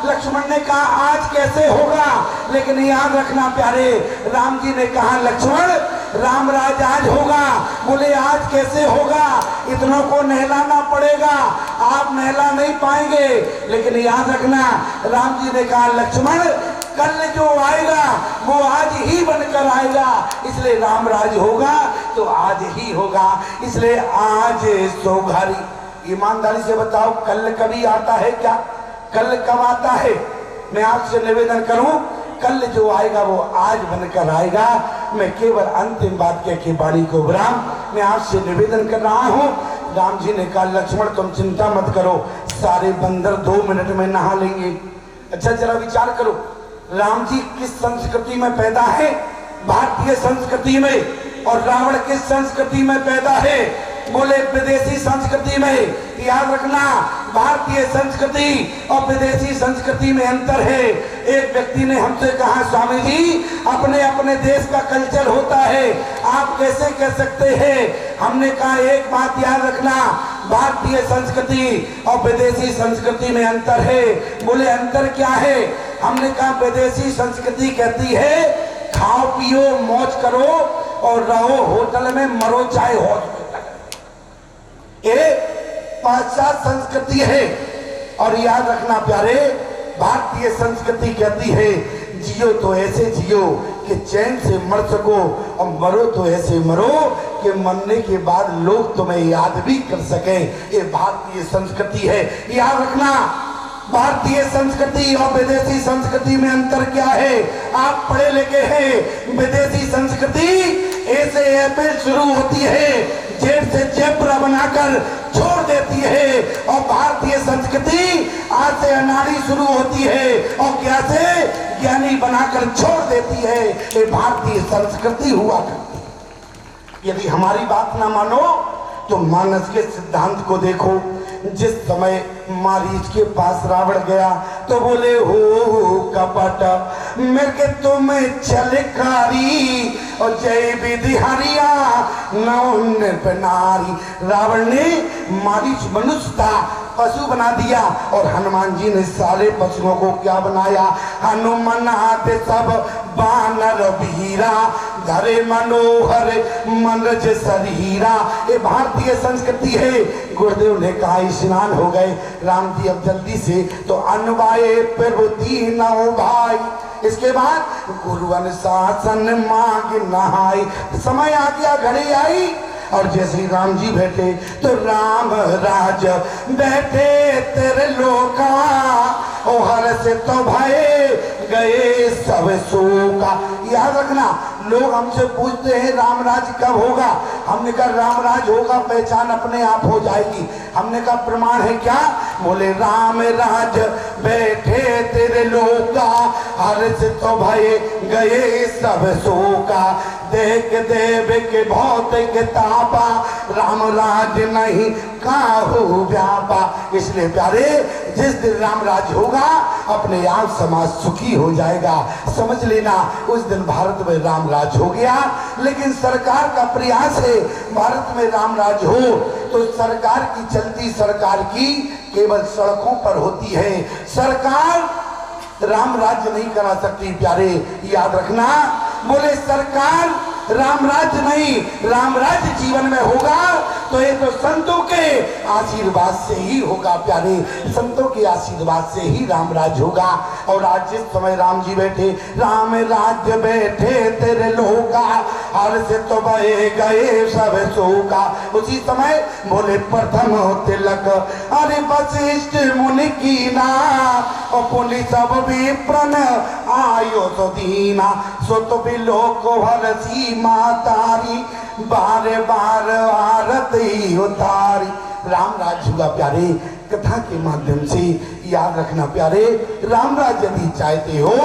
लक्ष्मण ने कहा आज कैसे होगा? लेकिन याद रखना प्यारे, राम जी ने कहा लक्ष्मण राम राज आज होगा। बोले आज कैसे होगा? इतनों को नहलाना पड़ेगा, आप नहला नहीं पाएंगे। लेकिन याद रखना राम जी ने कहा लक्ष्मण कल जो आएगा वो आज ही बनकर आएगा। इसलिए राम राज होगा तो आज ही होगा। इसलिए आज सो घड़ी। ईमानदारी से बताओ कल कभी आता है क्या? कल कब आता है? मैं आपसे निवेदन करूं कल जो आएगा वो आज बनकर आएगा। मैं केवल अंतिम बात कह के वाणी को विराम मैं आपसे निवेदन कर रहा हूं। राम जी ने कहा लक्ष्मण तुम चिंता मत करो, सारे बंदर 2 मिनट में नहा लेंगे। अच्छा जरा विचार करो, राम जी किस संस्कृति में पैदा है? भारतीय संस्कृति में। और रावण किस संस्कृति में पैदा है? बोले विदेशी संस्कृति में। याद रखना भारतीय संस्कृति और विदेशी संस्कृति में अंतर है। एक व्यक्ति ने हमसे कहा स्वामी जी अपने अपने देश का कल्चर होता है, आप कैसे कह सकते हैं? हमने कहा एक बात याद रखना, भारतीय संस्कृति और विदेशी संस्कृति में अंतर है। बोले अंतर क्या है? हमने कहा विदेशी संस्कृति कहती है खाओ पियो मौज करो और रहो होटल में, मरो चाहे हौज में। ये पाश्चात्य संस्कृति है। और याद रखना प्यारे, भारतीय संस्कृति कहती है जियो तो ऐसे जियो कि चैन से मर सको और मरो तो ऐसे मरो कि मरने के बाद लोग तुम्हें याद भी कर सकें। ये भारतीय संस्कृति है। याद रखना भारतीय संस्कृति और विदेशी संस्कृति में अंतर क्या है? आप पढ़े लिखे हैं, विदेशी संस्कृति ऐसे ऐसे शुरू होती है, जेब से जेबरा बनाकर छोड़ देती है। और भारतीय संस्कृति आज से अनाड़ी शुरू होती है और क्या से ज्ञानी बनाकर छोड़ देती है। ये भारतीय संस्कृति हुआ करती। यदि हमारी बात ना मानो तो मानस के सिद्धांत को देखो। जिस समय मारीच के पास रावण गया तो बोले हो कपट मेरे तुम चलकारी और जय विधि हरिया नौ नारी। रावण ने मारीच मनुष्य था पशु बना दिया और हनुमान जी ने सारे पशुओं को क्या बनाया, हनुमान हाथ सब बानर वीरा धरे मनोहर मनरज शरीरा। ये भारतीय संस्कृति है। गुरुदेव ने कहा स्नान हो गए राम जी अब जल्दी से तो अनवाए प्रभुति नौ भाई। इसके बाद गुरु अनुशासन मांग नहाई। समय आ गया घड़ी आई और जैसे राम जी बैठे तो राम राज बैठे तेरे लोका ओ हर से तो भय गए सब शोका। याद रखना लोग हमसे पूछते हैं राम राज कब होगा, हमने कहा राम राज होगा पहचान अपने आप हो जाएगी। हमने कहा प्रमाण है क्या, बोले राम राज बैठे तेरे लोका हर से तो भय गए सब शोका। देख देव के भौतिक तापा राम राज नहीं काहू व्यापा। इसलिए प्यारे जिस दिन राम राज होगा अपने आप समाज सुखी हो जाएगा। समझ लेना उस दिन भारत में राम राज हो गया। लेकिन सरकार का प्रयास है भारत में राम राज हो तो सरकार की चलती सरकार की केवल सड़कों पर होती है। सरकार राम राज्य नहीं करा सकती। प्यारे याद रखना बोले सरकार राम राज्य नहीं राम राज्य जीवन में होगा तो ये तो संतों के आशीर्वाद से ही होगा। प्यारे संतों के आशीर्वाद से ही राम राज होगा। और आज जिस समय राम जी बैठे राम राज्य बैठे तेरे लोका हर से तो बहे गए सब शोका। उसी समय बोले प्रथम तिलक अरे वशिष्ठ मुनि की ना और पुनि सब विप्रन आयो तो दीना सो तो भी लोक भरसी मातारी बार बार आरती उतारी। राम राज हुआ प्यारे कथा के माध्यम से। याद रखना प्यारे राम राज यदि चाहते हो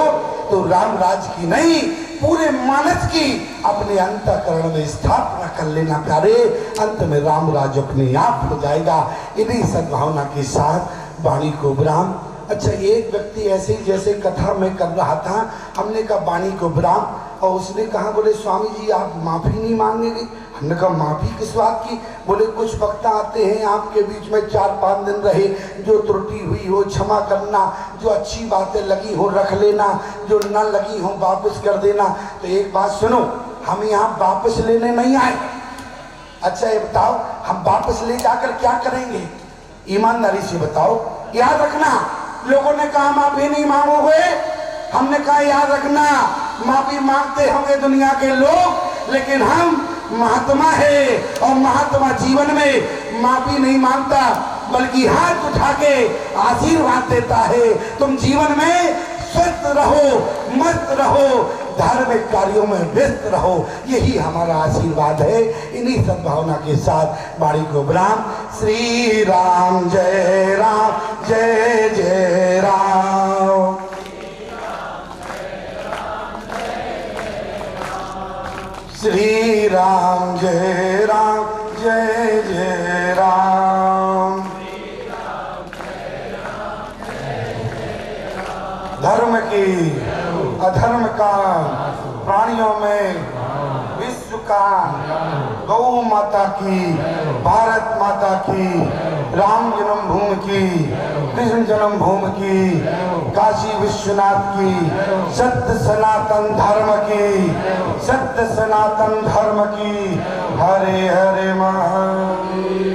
तो राम राज की नहीं पूरे मानस की अपने अंतःकरण में स्थापना कर लेना प्यारे। अंत में राम राज अपने आप हो जाएगा। इन्हीं सद्भावना के साथ वाणी को विराम। अच्छा एक व्यक्ति ऐसे ही जैसे कथा में कर रहा था हमने कहा वाणी को विराम और उसने कहा बोले स्वामी जी आप माफी नहीं मांगेंगे। हमने कहा माफी किस बात की, बोले कुछ वक्ता आते हैं आपके बीच में 4-5 दिन रहे, जो त्रुटि हुई हो क्षमा करना, जो अच्छी बातें लगी हो रख लेना, जो न लगी हो वापस कर देना। तो एक बात सुनो हम यहाँ वापस लेने नहीं आए। अच्छा ये बताओ हम वापस ले जाकर क्या करेंगे, ईमानदारी से बताओ। याद रखना लोगों ने कहा माफी नहीं मांगोगे, हमने कहा याद रखना माफी मांगते होंगे दुनिया के लोग लेकिन हम महात्मा है और महात्मा जीवन में माफी नहीं मांगता बल्कि हाथ उठा के आशीर्वाद देता है। तुम जीवन में स्वस्थ रहो मस्त रहो धार्मिक कार्यों में व्यस्त रहो, यही हमारा आशीर्वाद है। इन्हीं सद्भावना के साथ वाणी को विराम। श्री राम जय जय राम। श्री राम जय जय राम। धर्म की अधर्म का प्राणियों में विश्व का गौ माता की भारत माता की राम जन्मभूमि की कृष्ण जन्मभूमि की काशी विश्वनाथ की सत्य सनातन धर्म की सत्य सनातन धर्म की हरे हरे महादेव।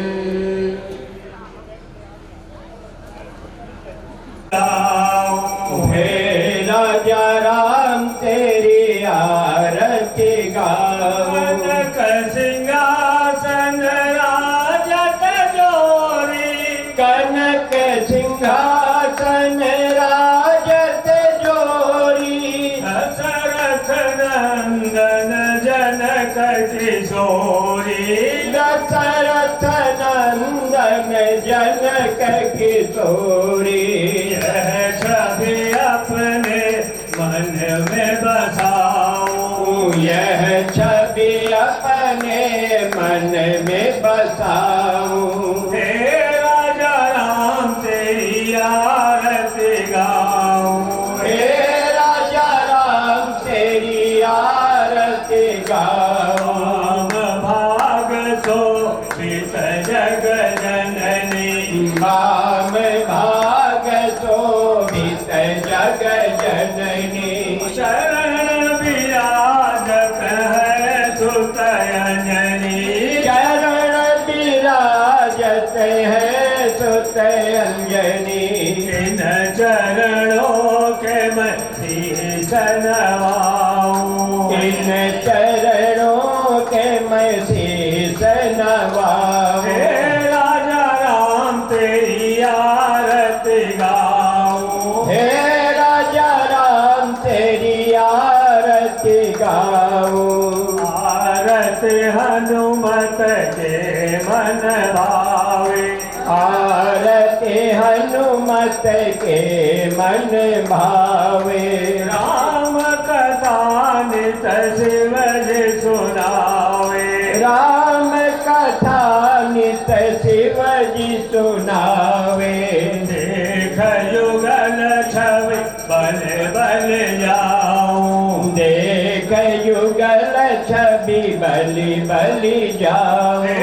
राजा राम तेरी आरती गाओ कनक सिंहासन राजत जोरी कनक सिंहासन राजत जोरी दशरथ नंदन जनक किशोरी दशरथ नंदन जनक किशोरी छवि अपने मन में बसाऊं यह छवि अपने मन में बसाऊं। हे राजा सुत अंजनी इन चरणों के मैं शीश नवाऊं इन चरणों के मैं शीश नवाऊं राजा राम तेरी आरती गाऊं हे राजा राम तेरी आरती गाऊं आरती हनुमत के मन भावे आरती हनुमत के मन भावे राम कथा नित शिव जी सुनावे राम कथा नित शिव जी सुनावे देख युगल छवि बल बल जाऊं देख युगल छवि बलि बलि जावे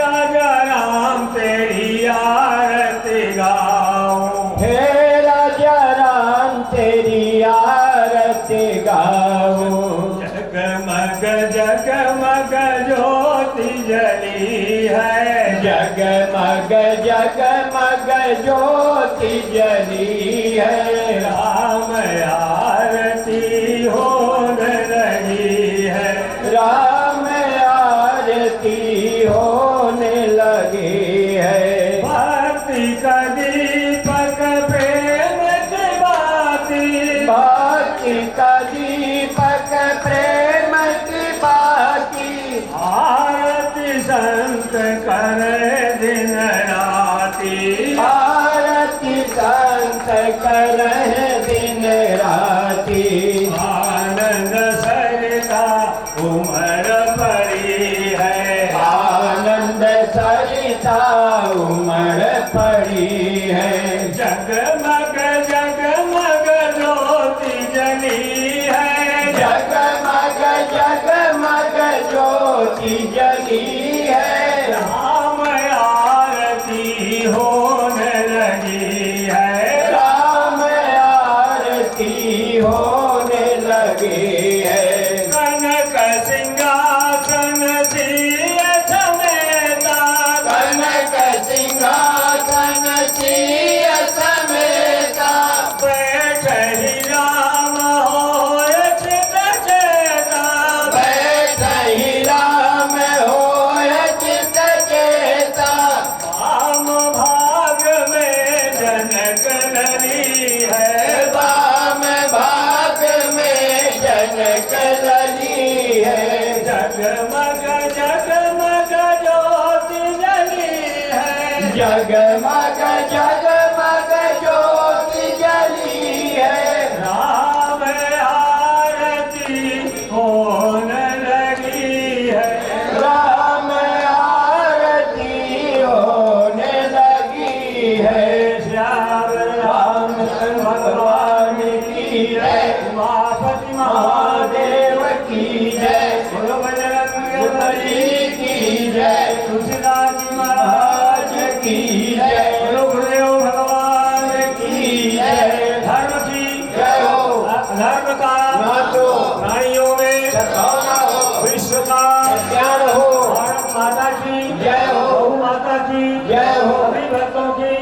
राजा राम तेरी आरती गाऊं हे राजा राम तेरी आरती गाऊं जगमग जगमग ज्योति जली है जगमग जगमग ज्योति जली है राम आरती होने लगी है राम आरती होने लगी है भक्ति का दीपक प्रेम की बाती भक्ति का दीपक प्रेम की बाती आरती संत करे दिन राती आरती संत करे दिन राती आनंद सरिता उमर पड़ी है आनंद सरिता उमर पड़ी है जगमग जगमग ज्योति जली है जगमग जगमग ज्योति जली है राम आरती होने लगी है राम आरती होने लगी है कनक सिंहासन सिंह समेता कनक सिंहासन सिंह समेता बैठ ही राम होय चित चेता बैठ ही राम होय चित चेता वाम भाग में जनक लली है वाम भाग में जनक लली है जगमग जगमग ज्योति जली है जगमग जगमग ज्योति जली है राम आरती होने लगी है राम आरती होने लगी है श्याम राम भगवान की जय उमापति महादेव की जय बोलो बजरंग बली की जय तुलसीदास जी महाराज की जय बोलो गुरुदेव भगवान की जय धर्म की जय हो धर्म का प्राणियों में सद्भावना हो विश्व का कल्याण हो भारत माता की जय हो गौ माता की जय हो सभी भक्तों की